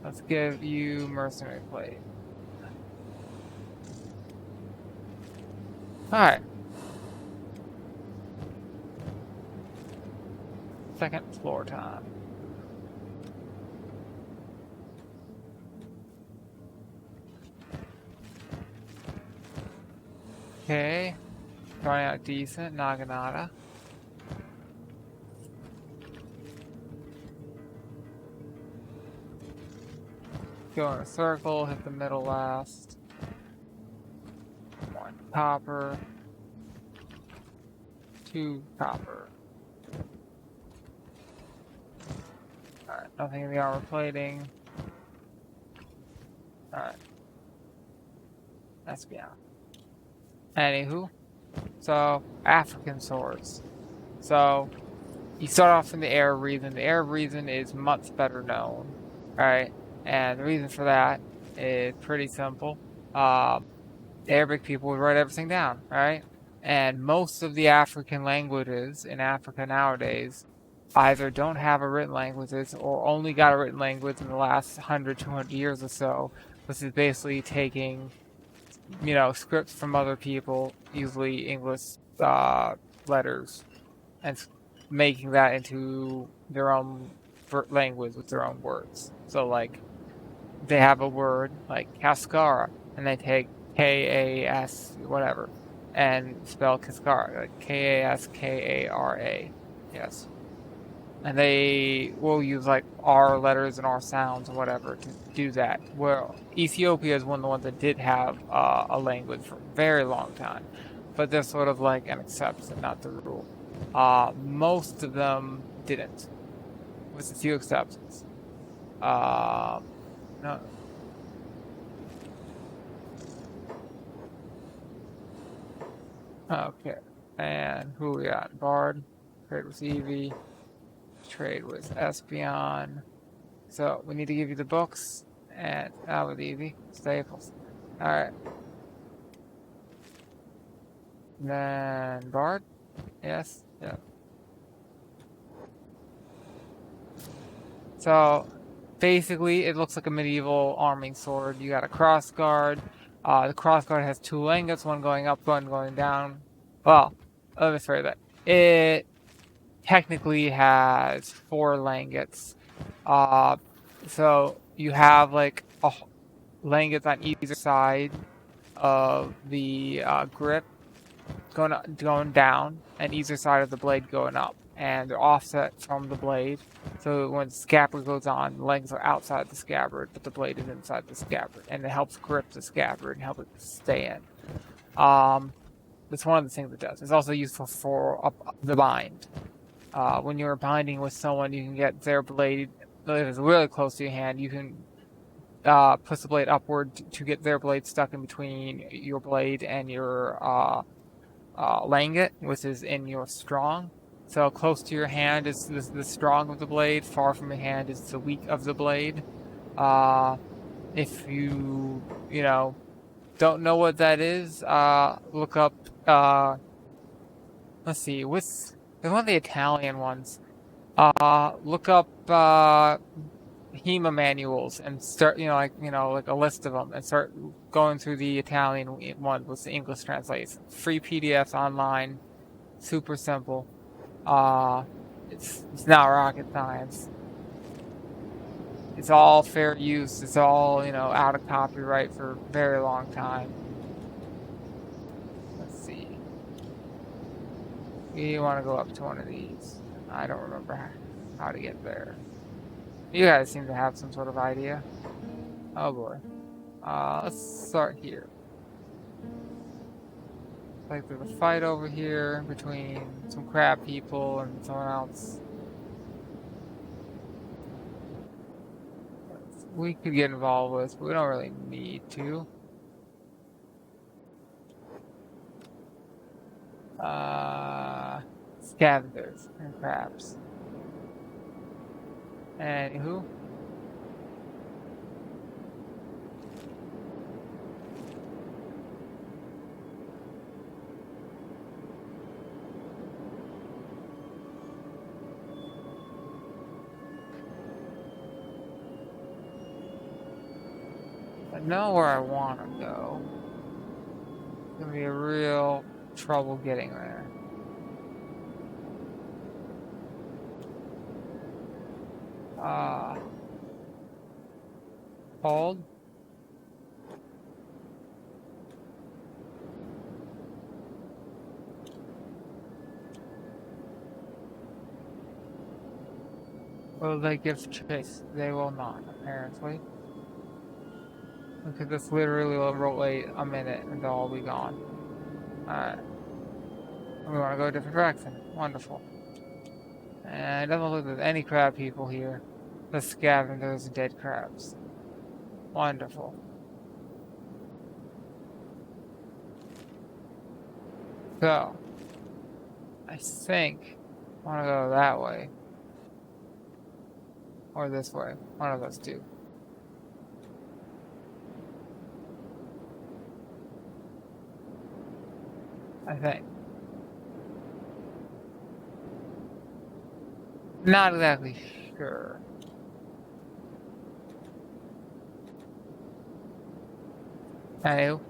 Let's give you mercenary plate. Alright. Second floor time. Okay. Starting out decent. Naginata. Go in a circle, hit the middle last. 1 copper. 2 copper. Alright, nothing in the armor plating. Alright. That's beyond. Anywho. So, African swords. So, you start off in the Arab region. The Arab region is much better known. Alright? And the reason for that is pretty simple. Arabic people would write everything down, right? And most of the African languages in Africa nowadays either don't have a written languages or only got a written language in the last 100, 200 years or so, which is basically taking, scripts from other people, usually English letters, and making that into their own language with their own words. So, like, they have a word like Cascara, and they take K-A-S whatever, and spell Cascara, like K-A-S-K-A-R-A. Yes. and they will use like R letters and R sounds and whatever to do that. Well, Ethiopia is one of the ones that did have a language for a very long time, but they're sort of like an exception, not the rule. Most of them didn't, with a few exceptions. No, okay. And who we got? Bard. Trade with Evie. Trade with Espion. So we need to give you the books and with Evie. Staples. Alright. Then Bard? Yes? Yeah. So basically it looks like a medieval arming sword. You got a cross guard. The cross guard has two langets, one going up, one going down. Well, let me phrase that. It technically has four langets. Uh, so you have like langets on either side of the grip going down, and either side of the blade going up, and they're offset from the blade. So when the scabbard goes on, the legs are outside the scabbard, but the blade is inside the scabbard, and it helps grip the scabbard and help it stay in. That's one of the things it does. It's also useful for the bind. When you're binding with someone, you can get their blade that is really close to your hand. You can push the blade upward to get their blade stuck in between your blade and your langet, which is in your strong. So close to your hand is the strong of the blade. Far from your hand is the weak of the blade. If you know, don't know what that is, look up. Let's see. There's one of the Italian ones. Look up HEMA manuals and start, like a list of them, and start going through the Italian one with the English translation. Free PDFs online, super simple. It's not rocket science. It's all fair use. It's all out of copyright for a very long time. Let's see. You want to go up to one of these? I don't remember how to get there. You guys seem to have some sort of idea. Oh boy. Let's start here. Like there's a fight over here between some crab people and someone else. We could get involved with, but we don't really need to. Scavengers and crabs. Anywho. I know where I want to go. It's gonna be a real trouble getting there. Hold. Will they give chase? They will not, apparently. Because this literally will wait a minute and they'll all be gone. Alright. We want to go a different direction. Wonderful. And it doesn't look like there's any crab people here. The scavengers and dead crabs. Wonderful. So, I think I want to go that way. Or this way. One of those two. I think. Not exactly sure. Anywho.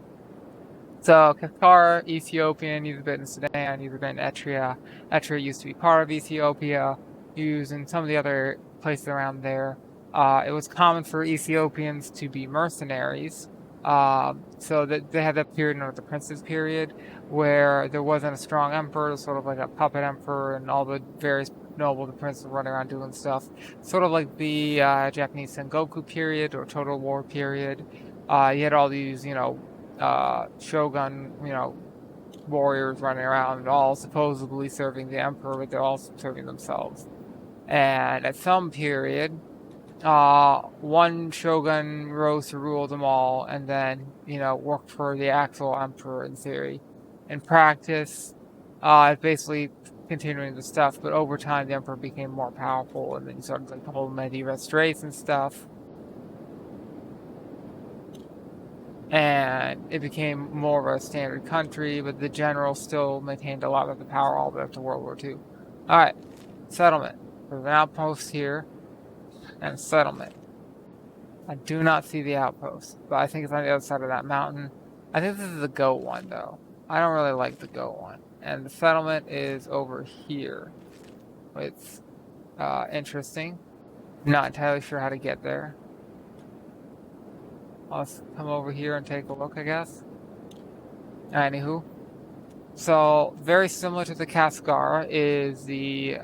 So, Qatar, Ethiopian, you've been in Sudan, you've been in Eritrea. Eritrea used to be part of Ethiopia, used in some of the other places around there. It was common for Ethiopians to be mercenaries. So that they had that period known as the Prince's period, where there wasn't a strong emperor, sort of like a puppet emperor, and all the various noble to prince running around doing stuff. Sort of like the Japanese Sengoku period or Total War period. You had all these, shogun, warriors running around, all supposedly serving the emperor, but they're also serving themselves. And at some period, one shogun rose to rule them all, and then worked for the actual emperor in theory. In practice, it's basically continuing the stuff, but over time the emperor became more powerful, and then you started like the whole Medi Restraints and stuff. And it became more of a standard country, but the general still maintained a lot of the power all the way up to World War II. Alright, settlement. There's an outpost here, and a settlement. I do not see the outpost, but I think it's on the other side of that mountain. I think this is the goat one, though. I don't really like the goat one. And the settlement is over here. It's interesting. Not entirely sure how to get there. Let's come over here and take a look, I guess. Anywho. So, very similar to the Cascara is the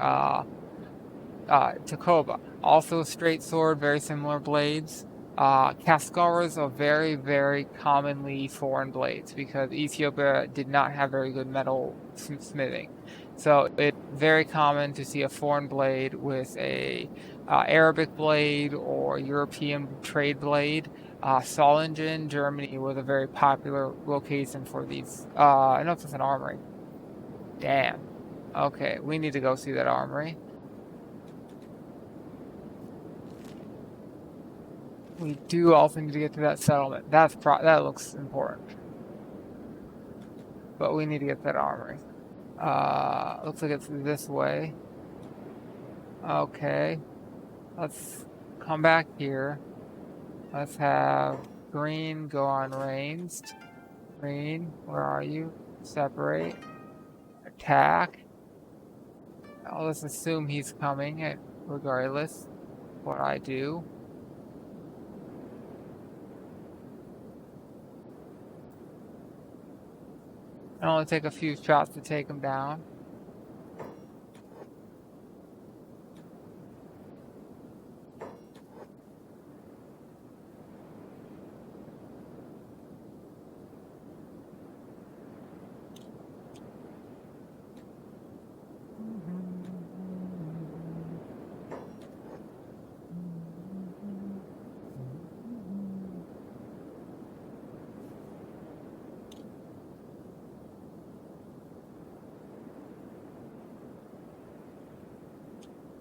Takoba. Also a straight sword, very similar blades. Cascaras are very, very commonly foreign blades because Ethiopia did not have very good metal smithing. So it's very common to see a foreign blade with a Arabic blade or European trade blade. Solingen, Germany, was a very popular location for these. I know it's an armory. Damn. Okay, we need to go see that armory. We do also need to get to that settlement. That looks important. But we need to get that armory. Looks like it's this way. Okay. Let's come back here. Let's have green go on ranged. Green, where are you? Separate. Attack. Let's assume he's coming, regardless of what I do. It'll only take a few shots to take him down.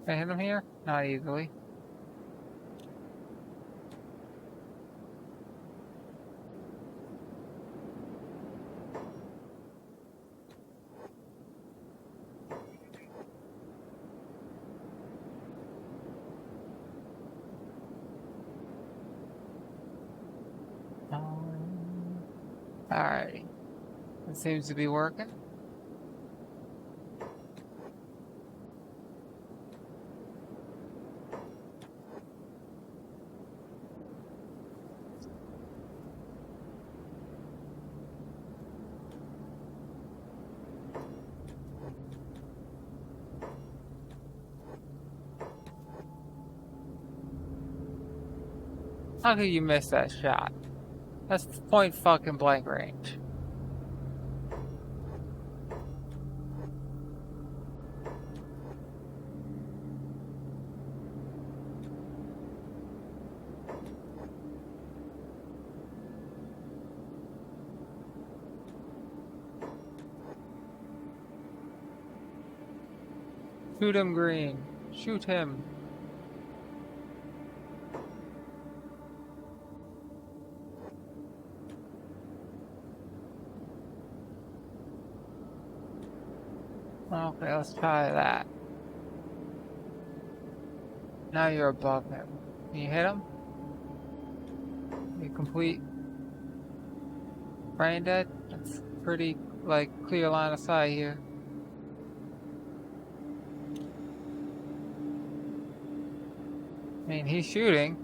Can I hit him here? Not easily. Alright. It seems to be working. How could you miss that shot? That's point fucking blank range. Shoot him, Green. Shoot him. Okay, let's try that. Now you're above him. Can you hit him? You complete brain dead? That's pretty, clear line of sight here. I mean, he's shooting.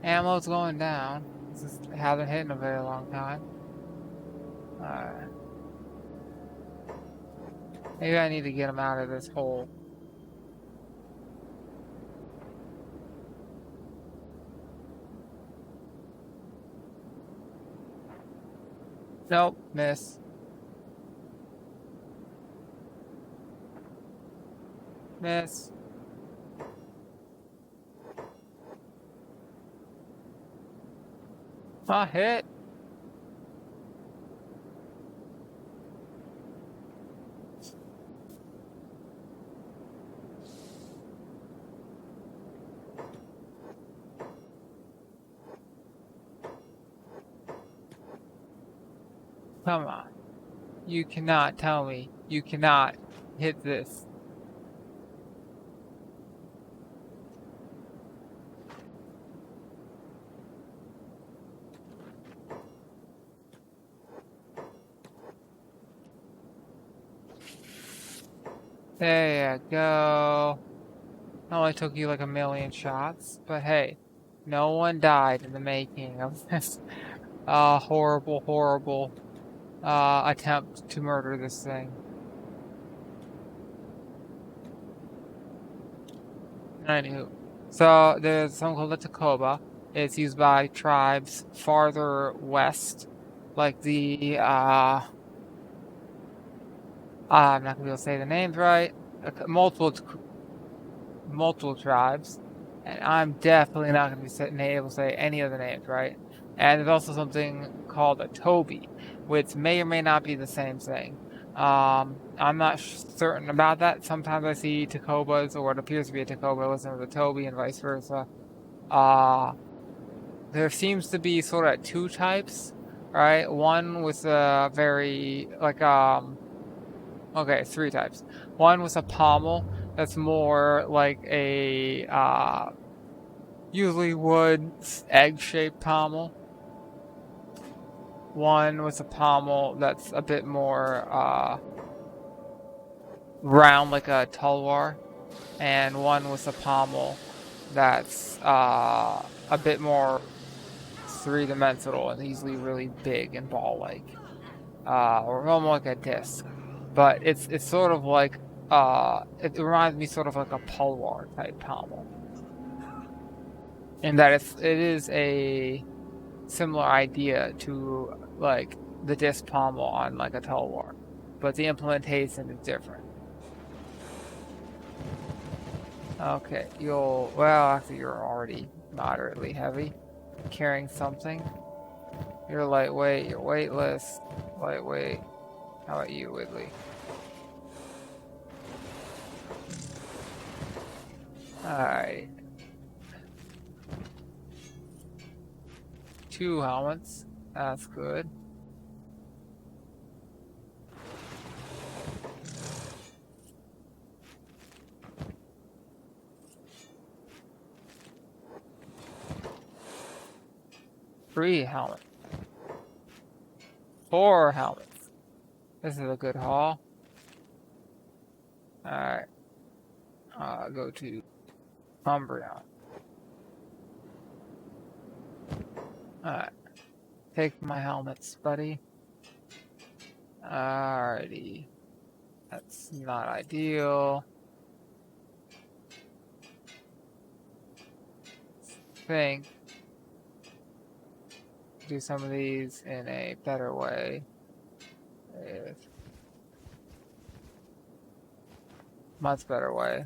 Ammo's going down. This hasn't hit in a very long time. Alright. Maybe I need to get him out of this hole. Nope, miss. Miss. Hit. Come on. You cannot tell me you cannot hit this. There you go. It only took you like a million shots, but hey, no one died in the making of this horrible, horrible attempt to murder this thing. Anywho, so there's something called the Takoba. It's used by tribes farther west, like the I'm not gonna be able to say the names right. Multiple tribes, and I'm definitely not gonna be able to say any of the names right. And there's also something called a Toby, which may or may not be the same thing. I'm not certain about that. Sometimes I see Takobas, or what appears to be a Takoba, listed with a Toby, and vice versa. There seems to be sort of two types, right? One with a very okay, three types. One with a pommel that's more like a usually wood egg-shaped pommel. One with a pommel that's a bit more round like a tulwar, and one with a pommel that's a bit more three-dimensional and easily really big and ball-like, or almost like a disc. But it's sort of like it reminds me sort of like a tulwar type pommel, in that it is a similar idea to like the disc pommel on like a tulwar, but the implementation is different. Okay, well, actually you're already moderately heavy, carrying something. You're lightweight, you're weightless, lightweight. How about you, Wiggly? Alright. 2 helmets. That's good. Three helmets. 4 helmets. This is a good haul. Alright. Go to Umbreon. Alright. Take my helmets, buddy. Alrighty. That's not ideal. Think do some of these in a better way. Much better way.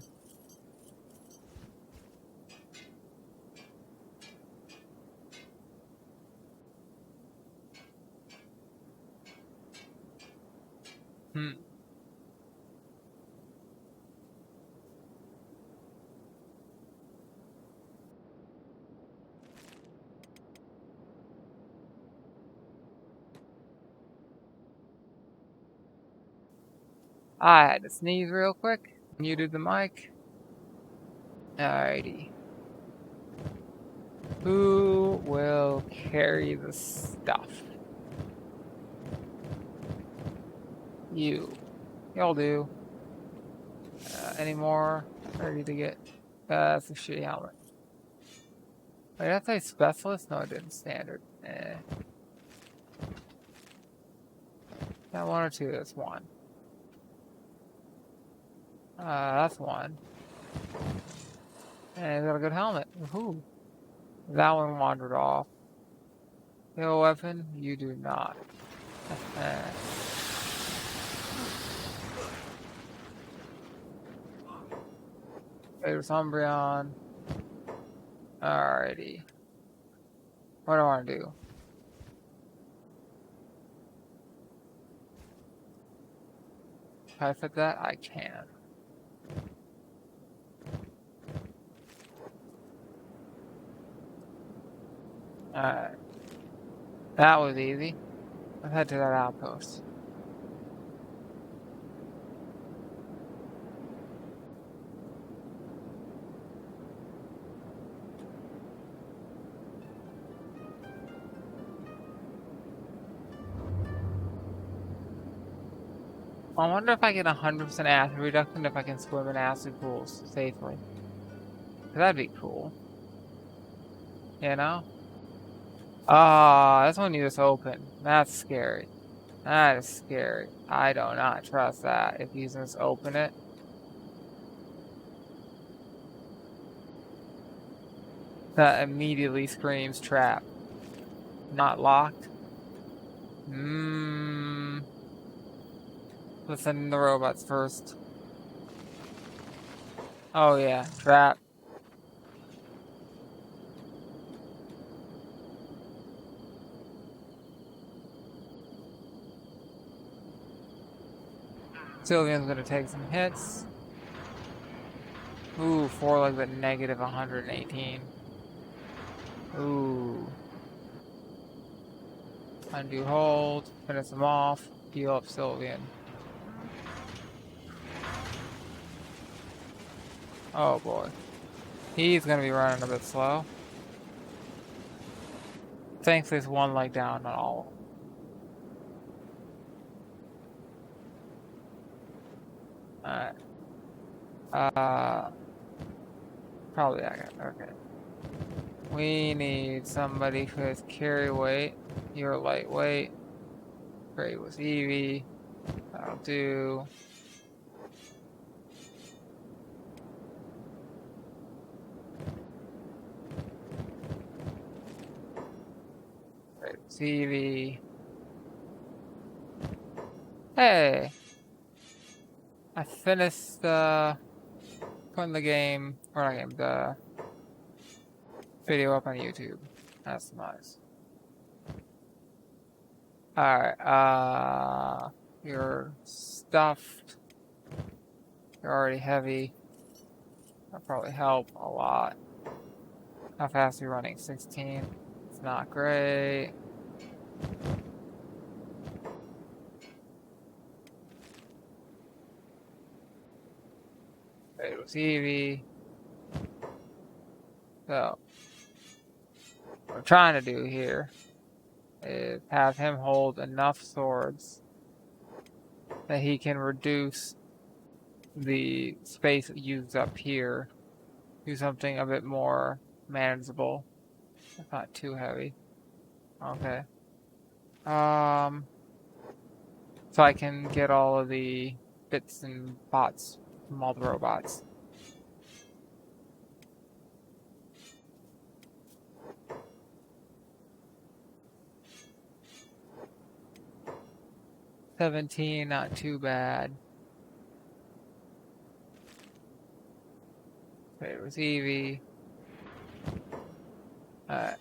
I had to sneeze real quick. Muted the mic. Alrighty. Who will carry the stuff? You. Y'all do. Any more? Ready to get... that's a shitty helmet. Wait, did I say specialist? No, it didn't. Standard. Got 1 or 2, that's 1. That's one. And he's got a good helmet. Woohoo. That one wandered off. You have a weapon? You do not. There's Umbreon. Alrighty. What do I want to do? Can I fit that? I can. Alright. That was easy. Let's head to that outpost. I wonder if I get 100% acid reduction if I can swim in acid pools safely. That'd be cool. You know? Ah, this one you just open. That's scary. That is scary. I do not trust that. If you just open it. That immediately screams trap. Not locked. Let's send in the robots first. Oh yeah, trap. Sylvian's gonna take some hits. Ooh, 4 legs at negative 118. Ooh. Undo hold, finish him off, heal up Sylvian. Oh boy. He's gonna be running a bit slow. Thankfully, it's one leg down on all. Alright. Probably that guy. Okay. We need somebody who has carry weight. You're lightweight. Great with Eevee. That'll do. Great with Eevee. Hey! I finished putting the game, or not game, the video up on YouTube. That's nice. Alright, you're stuffed. You're already heavy. That'll probably help a lot. How fast are you running? 16. It's not great. It was Eevee. So, what I'm trying to do here is have him hold enough swords that he can reduce the space used up here. Do something a bit more manageable. It's not too heavy. Okay. So I can get all of the bits and bots from all the robots. $17, not too bad. Okay, it was Eevee. Alright.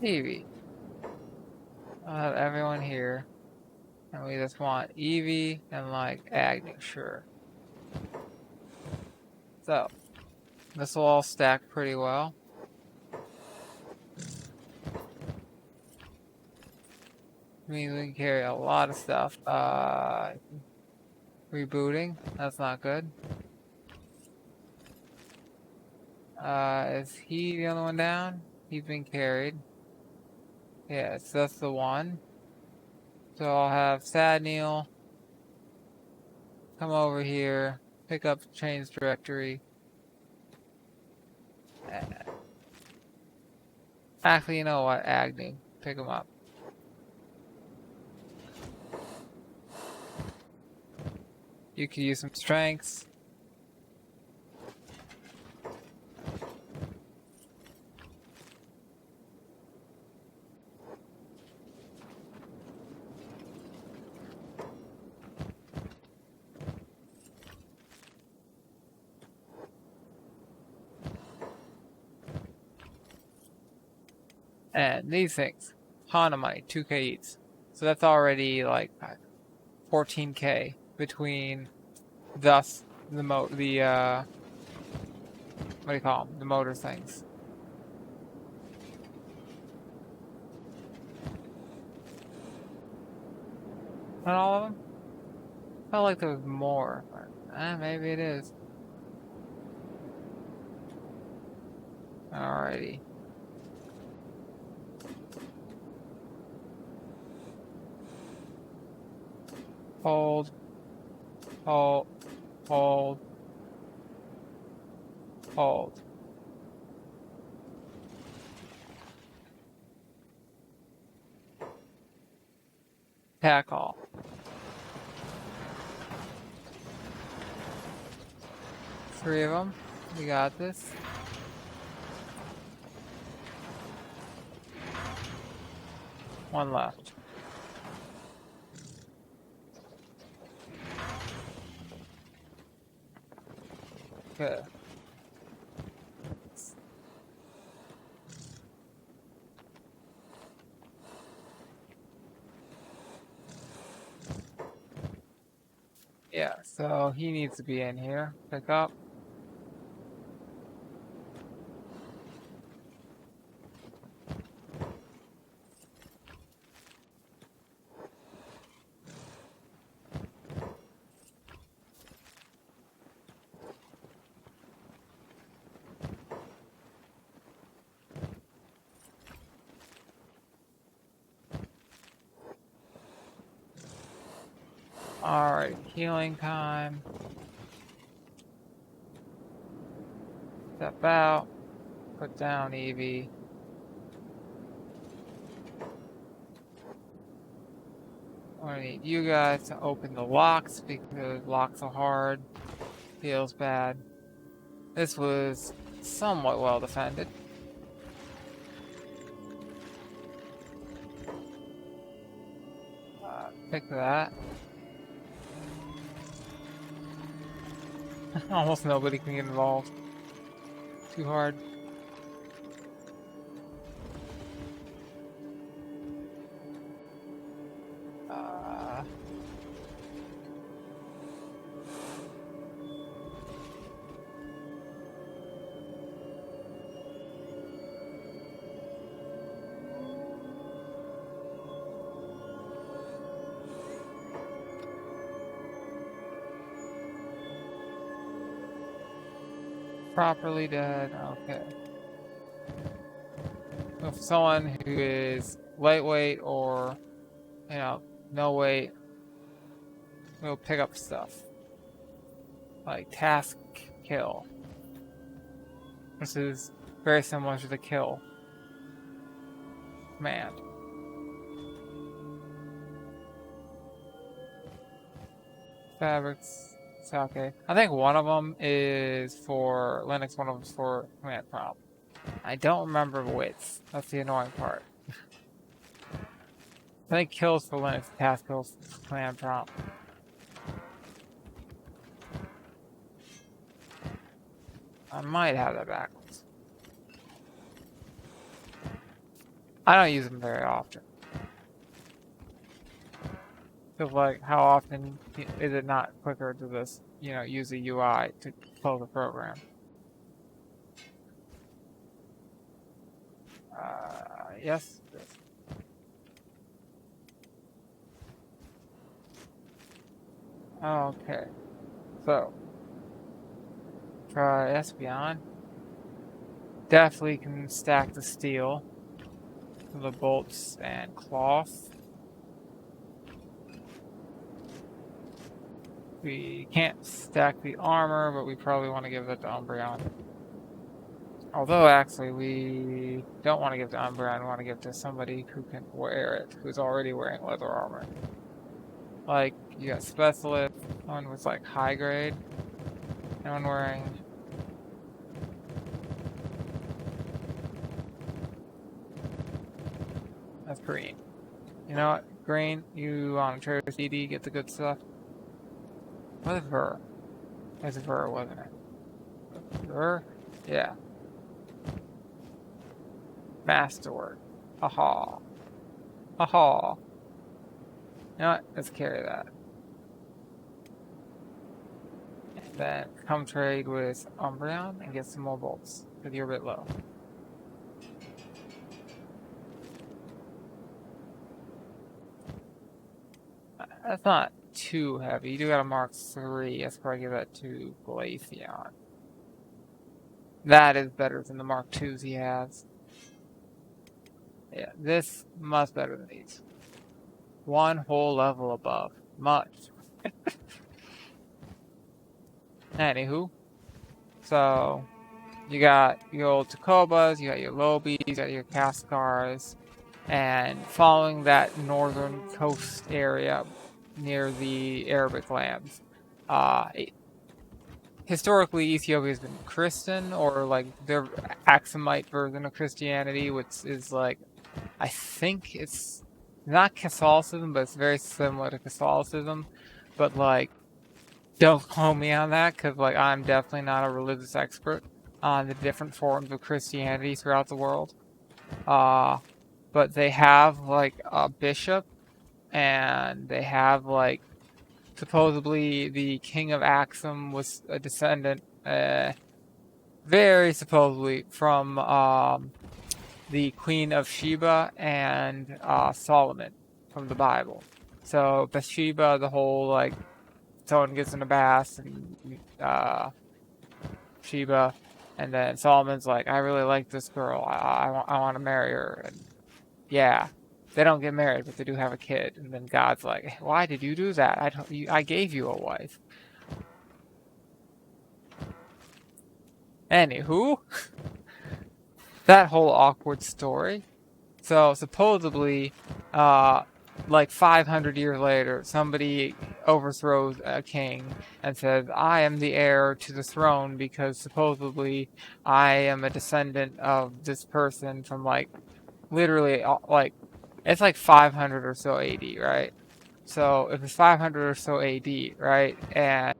Eevee. I'll have everyone here. And we just want Eevee and like Agnew, sure. So, this will all stack pretty well. I mean, we can carry a lot of stuff. Rebooting, that's not good. Is he the only one down? He's been carried. Yes, that's the one. So I'll have Sad Neil come over here, pick up change directory, Actually, you know what? Agnew. Pick him up. You could use some strengths. And these things. Hana money, 2k each. So that's already like 14k between thus the what do you call them? The motor things. Not all of them? Felt like there was more, but maybe it is. Alrighty. Hold. Hold. Hold. Hold. Tackle. Three of them. We got this. One left. Good. Yeah, so he needs to be in here. Pick up. Alright, healing time. Step out. Put down Evie. I need you guys to open the locks because locks are hard. Feels bad. This was somewhat well defended. Pick that. Almost nobody can get involved. Too hard. Properly dead. Okay. If someone who is lightweight or, no weight, will pick up stuff. Like task kill. This is very similar to the kill command. Fabrics. It's okay. I think one of them is for Linux, one of them is for command prompt. I don't remember which. That's the annoying part. I think kills for Linux, task kills for command prompt. I might have that backwards. I don't use them very often. Feels like how often is it not quicker to just, use the UI to close the program? Yes. Okay. So, try Espeon. Definitely can stack the steel, the bolts and cloth. We can't stack the armor, but we probably want to give that to Umbreon. Although, actually, we don't want to give to Umbra, we want to give to somebody who can wear it, who's already wearing leather armor. Like, you got Specialist, one was like high grade, and one wearing... That's green. You know what? Green, you on trade with ED, get the good stuff. What is Ver? It's Ver, wasn't it? Ver? Yeah. Masterwork. Aha. Aha. You know what? Let's carry that. And then come trade with Umbreon and get some more bolts, because you're a bit low. That's not too heavy. You do got a Mark 3. Let's probably give that to Glaceon. That is better than the Mark 2s he has. Yeah, this much better than these. One whole level above. Much. Anywho. So, you got your old Takobas, you got your Lobies, you got your Cascars, and following that northern coast area near the Arabic lands, historically Ethiopia has been Christian, or like their Axumite version of Christianity, which is like, I think it's not Catholicism, but it's very similar to Catholicism. But like, don't quote me on that, because like I'm definitely not a religious expert on the different forms of Christianity throughout the world. But they have like a bishop, and they have like supposedly the king of Axum was a descendant, very supposedly, from the Queen of Sheba and Solomon from the Bible. So Bathsheba, the whole like someone gets in a bath, and Sheba, and then Solomon's like, I really like this girl. I want to marry her. And yeah, they don't get married, but they do have a kid. And then God's like, why did you do that? I gave you a wife. Anywho, that whole awkward story. So supposedly, like 500 years later, somebody overthrows a king and says, I am the heir to the throne because supposedly I am a descendant of this person from like literally like it's like 500 or so AD, right? So if it's 500 or so AD, right, and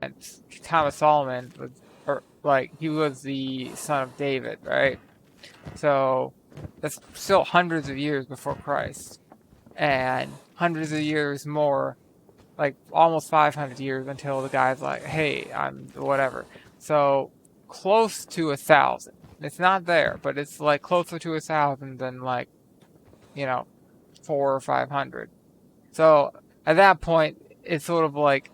Thomas Solomon was, or like he was the son of David, right? So that's still hundreds of years before Christ, and hundreds of years more, like almost 500 years until the guy's like, hey, I'm whatever. So close to 1,000. It's not there, but it's like closer to 1,000 than like, you know, 400 or 500. So at that point, it's sort of like,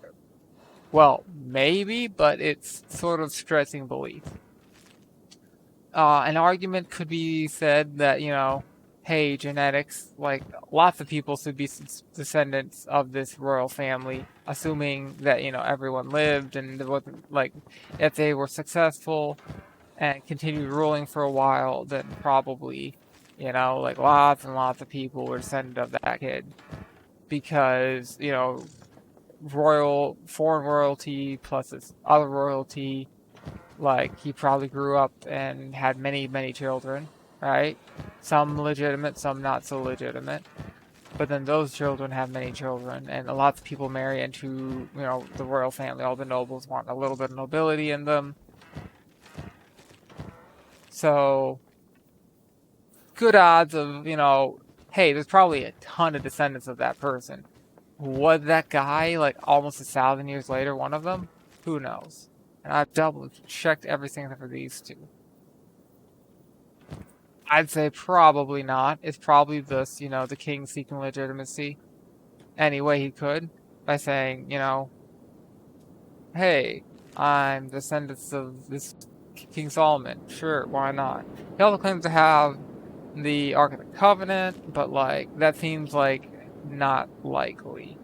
well, maybe, but it's sort of stretching belief. An argument could be said that, you know, hey, genetics, like lots of people should be descendants of this royal family, assuming that, you know, everyone lived and it wasn't like if they were successful and continued ruling for a while, then probably, you know, like lots and lots of people were descendant of that kid because, you know, foreign royalty plus this other royalty, like he probably grew up and had many children, right? Some legitimate, some not so legitimate. But then those children have many children, and lots of people marry into, you know, the royal family. All the nobles want a little bit of nobility in them. So, good odds of, you know, hey, there's probably a ton of descendants of that person. Was that guy, like, almost 1,000 years later, one of them? Who knows? And I've double checked everything for these two. I'd say probably not. It's probably this, you know, the king seeking legitimacy any way he could by saying, you know, hey, I'm descendants of this King Solomon. Sure, why not? He also claims to have the Ark of the Covenant, but like that seems like not likely.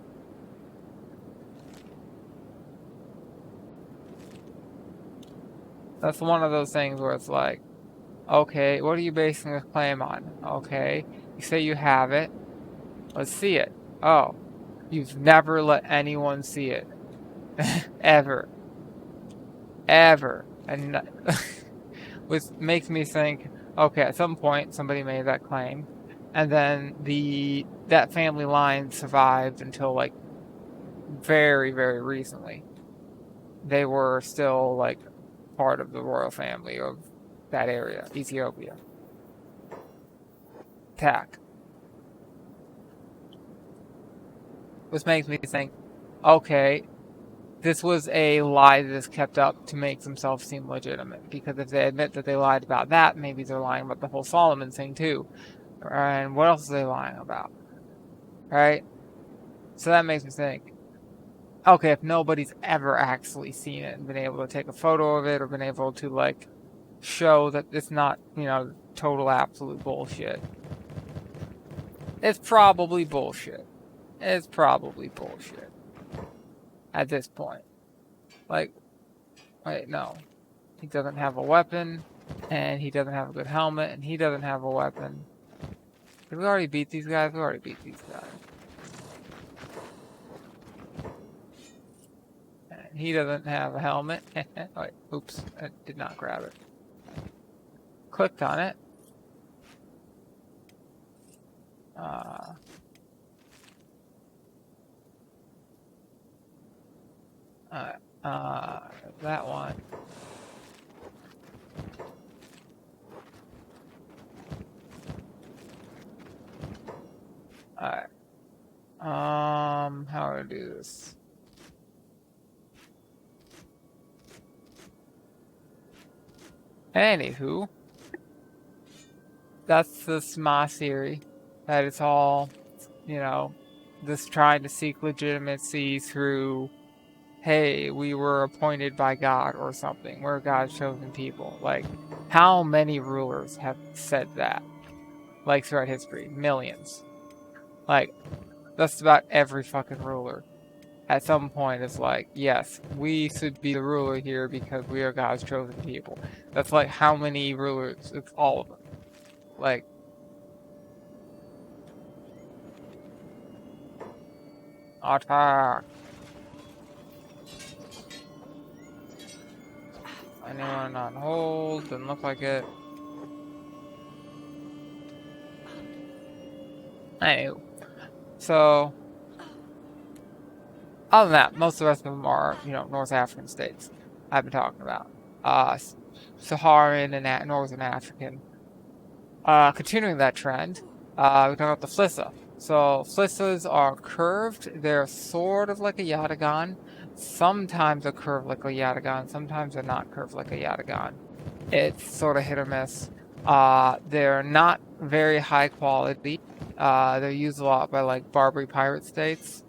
That's one of those things where it's like, Okay, what are you basing this claim on? Okay, you say you have it. Let's see it. Oh, you've never let anyone see it. Ever. Ever. And which makes me think, okay, at some point somebody made that claim, and then that family line survived until like very, very recently. They were still like part of the royal family of that area, Ethiopia. Tack. Which makes me think, okay, this was a lie that is kept up to make themselves seem legitimate. Because if they admit that they lied about that, maybe they're lying about the whole Solomon thing too. And what else are they lying about? Right? So that makes me think, okay, if nobody's ever actually seen it and been able to take a photo of it or been able to like show that it's not, total absolute bullshit. It's probably bullshit. It's probably bullshit. At this point. Like, wait, no. He doesn't have a weapon, and he doesn't have a good helmet, and he doesn't have a weapon. Did we already beat these guys? We already beat these guys. And he doesn't have a helmet. Wait, oops, I did not grab it. Clicked on it. That one. Alright. How do I do this? Anywho, that's the Sma theory. That it's all, this trying to seek legitimacy through, hey, we were appointed by God or something. We're God's chosen people. Like, how many rulers have said that? Like, throughout history? Millions. Like, that's about every fucking ruler. At some point, it's like, yes, we should be the ruler here because we are God's chosen people. That's like how many rulers? It's all of them. Like, attack. Anyone on hold? Doesn't look like it. Anywho. So, other than that, most of the rest of them are, North African states I've been talking about. Saharan and Northern African. Continuing that trend, we talk about the Flissa. So, Flissas are curved. They're sort of like a Yatagan. Sometimes they're curved like a Yatagan. Sometimes they're not curved like a Yatagan. It's sort of hit or miss. They're not very high quality. They're used a lot by like Barbary pirate states.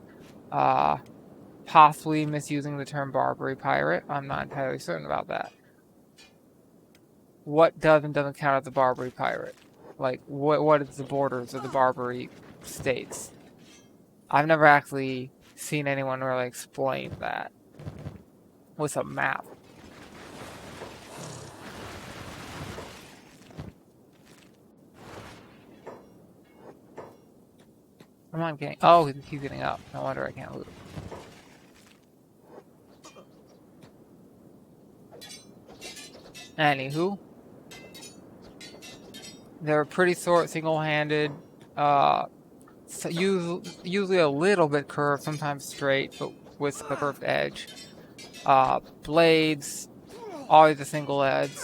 Possibly misusing the term Barbary pirate. I'm not entirely certain about that. What does and doesn't count as a Barbary pirate? Like, what is the borders of the Barbary states? I've never actually seen anyone really explain that with a map. Come on, getting. Oh, he's getting up. No wonder I can't loot. Anywho, they're pretty short, single-handed. So usually a little bit curved, sometimes straight, but with a curved edge. Blades, always a single edge,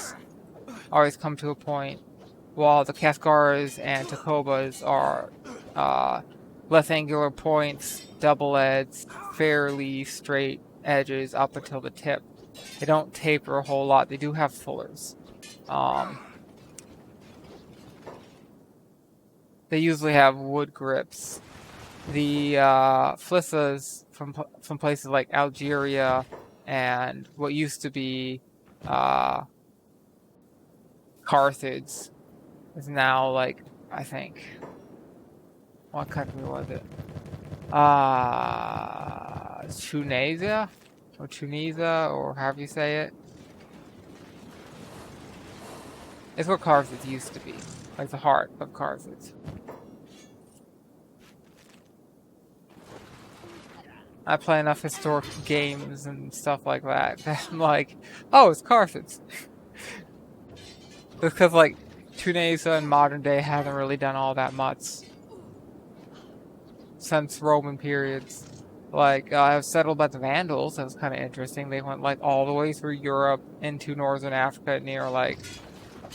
always come to a point. While the Cascaras and Tacobas are less angular points, double edges, fairly straight edges up until the tip. They don't taper a whole lot. They do have fullers. They usually have wood grips. The Flissas from places like Algeria and what used to be Carthage is now like, I think, what country was it? Tunisia? Or Tunisia, or however you say it. It's where Carthage used to be. Like the heart of Carthage. I play enough historic games and stuff like that. I'm like, oh, it's Carthage. Because, like, Tunisia in modern day hasn't really done all that much since Roman periods. Like, I was settled by the Vandals. That was kind of interesting. They went, like, all the way through Europe into northern Africa near, like,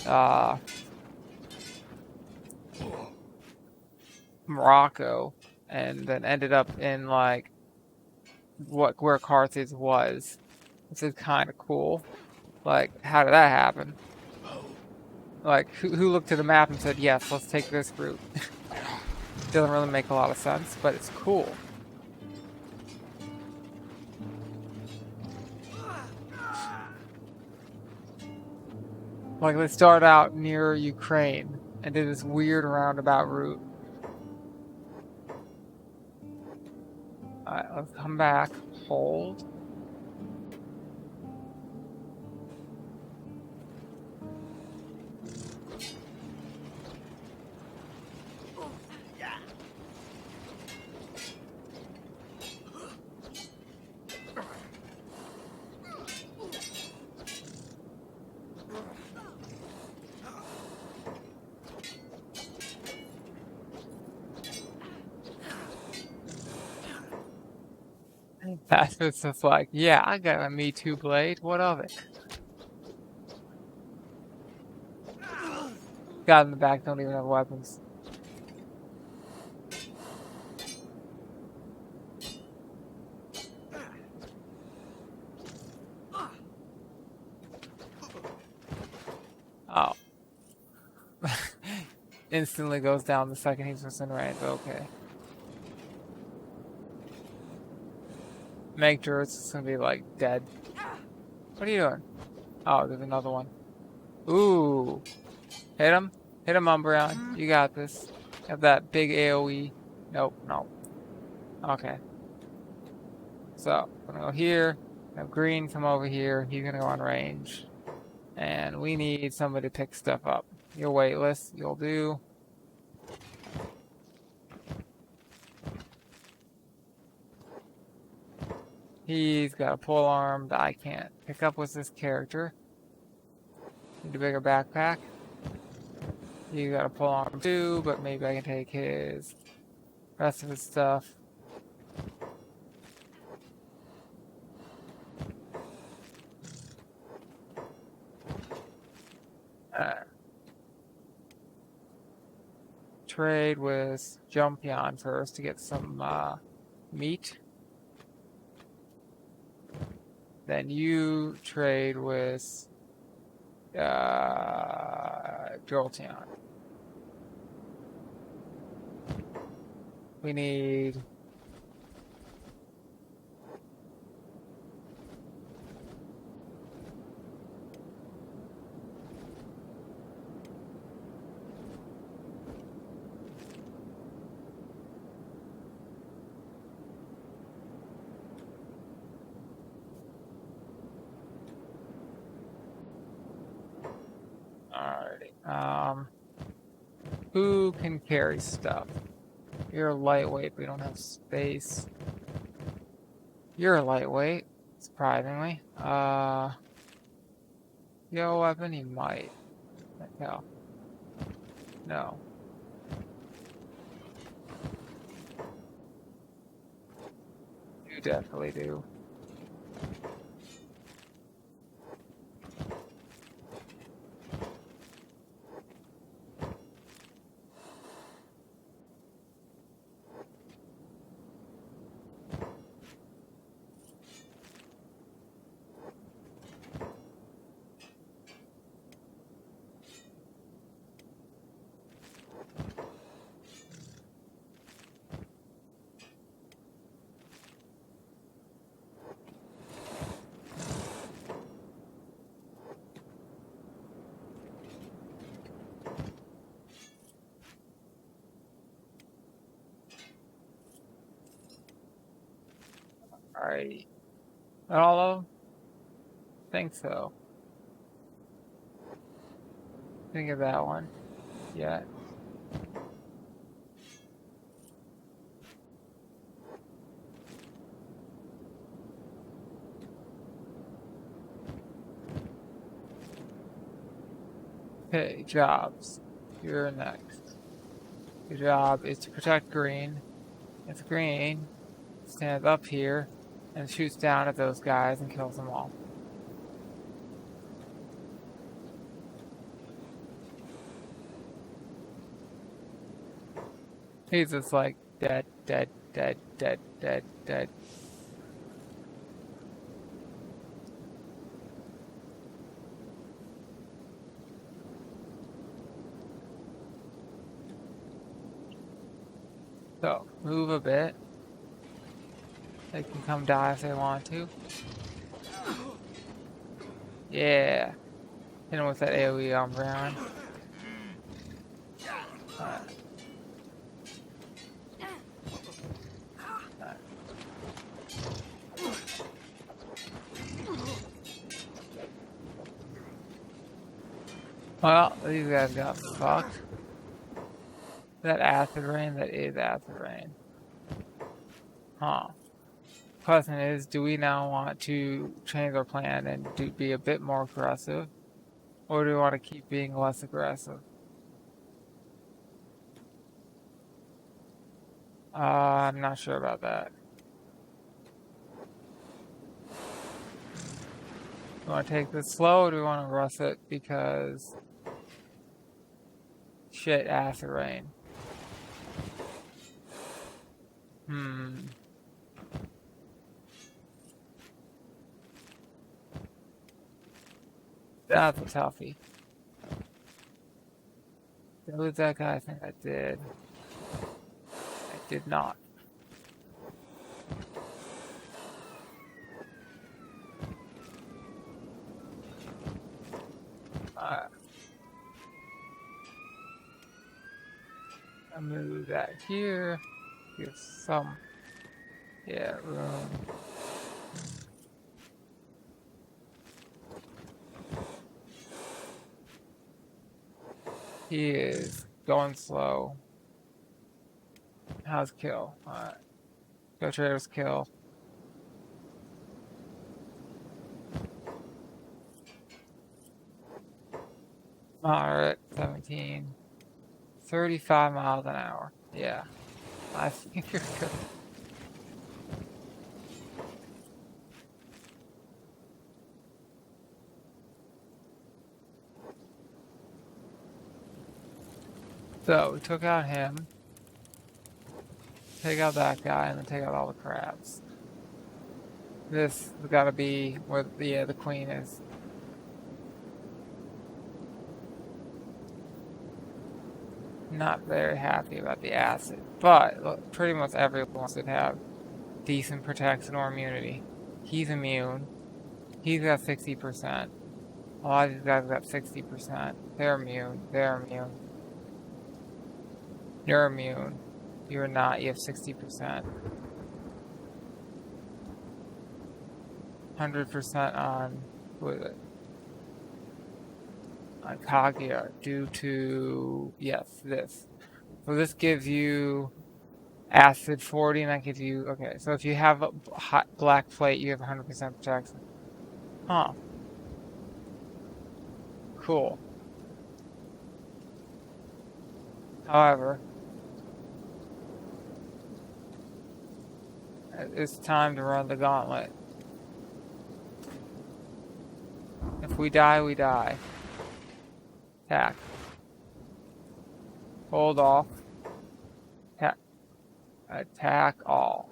uh, Morocco. And then ended up in, like, where Carthage was. Which is kind of cool. Like, how did that happen? Like, who looked at the map and said, yes, let's take this route? Doesn't really make a lot of sense, but it's cool. Like, they start out near Ukraine and did this weird roundabout route. Alright, let's come back. Hold. That's just like, yeah, I got a Me Too blade. What of it? Guys in the back don't even have weapons. Oh. Instantly goes down the second he's within range. Okay. Make sure it's gonna be like dead. What are you doing? Oh, there's another one. Ooh. Hit him. Hit him, Umbreon. You got this. Have that big AoE. Nope, nope. Okay. So, I'm gonna go here. Have green come over here. He's gonna go on range. And we need somebody to pick stuff up. You're weightless. You'll do. He's got a pole arm that I can't pick up with this character. Need a bigger backpack. You got a pole arm too, but maybe I can take his rest of his stuff. Trade with Jumpion first to get some meat. Then you trade with Jolteon. We need alrighty. Who can carry stuff? You're lightweight, but we don't have space. You're lightweight, surprisingly. You have a weapon? He might. No. No. You definitely do. Alrighty. Not all of them? Think so. Didn't get that one yet. Okay, jobs. You're next. Your job is to protect green. If green stands up here and shoots down at those guys and kills them all. He's just like dead, dead, dead, dead, dead, dead. So, move a bit. They can come die if they want to. Yeah. Hit him with that AoE on Brown. Alright. Alright. Well, these guys got fucked. That acid rain? That is acid rain. Huh. Question is, do we now want to change our plan and be a bit more aggressive? Or do we want to keep being less aggressive? I'm not sure about that. Do we want to take this slow or do we want to rush it because shit, acid rain? That's a toughie. Did I lose that guy? I think I did. I did not. Alright. I'll move that here. Give some, room. He is going slow. How's kill? Alright. Go Trader's kill. Moderate, 17. 35 miles an hour. Yeah. I think you're good. So, we took out him. Take out that guy, and then take out all the crabs. This has got to be where the queen is. Not very happy about the acid, but look, pretty much everyone should have decent protection or immunity. He's immune. He's got 60%. A lot of these guys got 60%. They're immune. They're immune. You're immune. You're not. You have 60%. 100% on, who is it? On Kaguya, due to, yes, this. So this gives you acid 40, and that gives you, okay, so if you have a hot black plate, you have 100% protection. Huh. Cool. However, it's time to run the gauntlet. If we die, we die. Attack. Hold off. Attack all.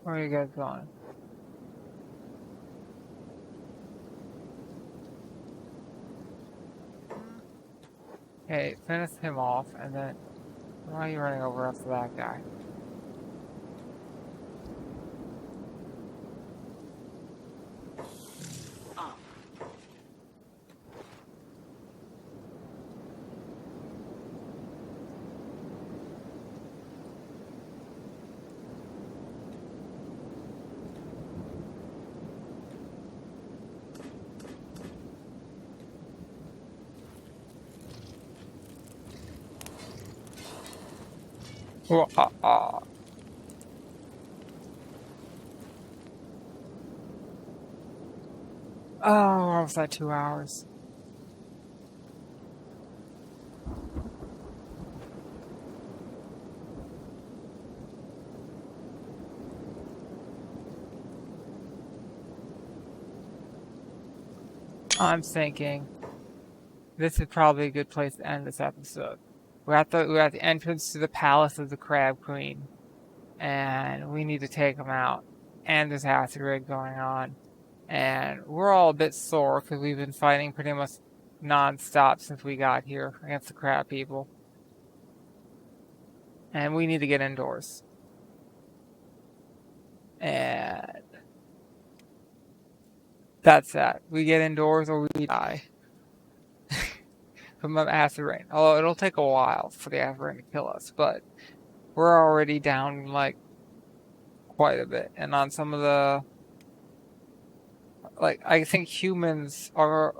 Where are you guys going? Okay, finish him off, and then why are you running over after that guy? Oh, we're almost at 2 hours. I'm thinking this is probably a good place to end this episode. We're at the entrance to the palace of the Crab Queen, and we need to take them out. And there's acid raid going on, and we're all a bit sore because we've been fighting pretty much non-stop since we got here against the crab people, and we need to get indoors. And that's that. We get indoors or we die from the acid rain. Although it'll take a while for the acid rain to kill us, but we're already down like quite a bit. And on some of the, like, I think humans are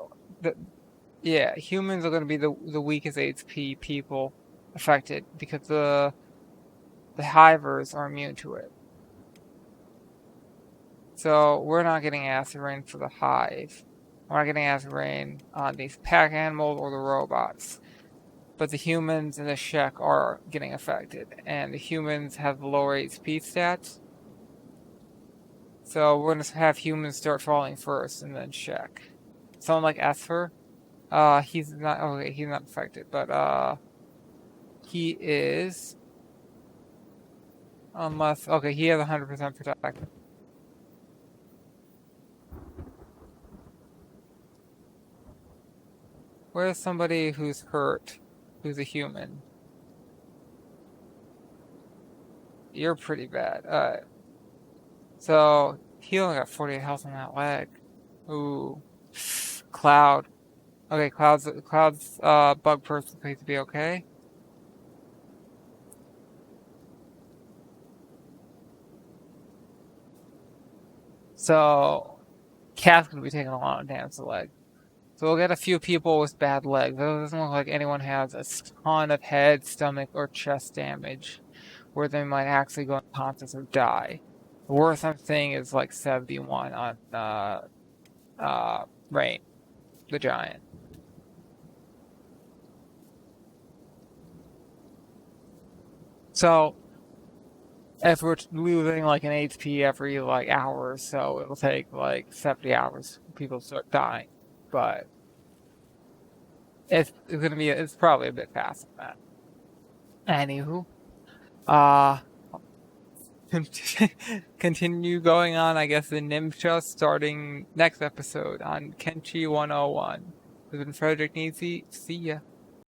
humans are going to be the weakest HP people affected because the hivers are immune to it. So we're not getting acid rain for the hive. We're not getting acid rain on these pack animals or the robots. But the humans and the Shek are getting affected. And the humans have the lower HP stats. So we're going to have humans start falling first and then Shek. Someone like Esper, he's not affected, but he is, unless, okay, he has 100% protection. Where's somebody who's hurt, who's a human? You're pretty bad. So he only got 48 health on that leg. Ooh. Cloud. Okay, Cloud's bug person needs to be okay. So Cat's gonna be taking a lot of damage to the leg. So we'll get a few people with bad legs. It doesn't look like anyone has a ton of head, stomach, or chest damage where they might actually go unconscious or die. The worst I'm seeing is like 71 on Rain, the giant. So if we're losing like an HP every like hour or so, it'll take like 70 hours for people to start dying. But it's probably a bit faster than that. Anywho, uh, continue going on, I guess, in Nimsha starting next episode on Kenshi 101. This has been Frederick Neezy. See ya.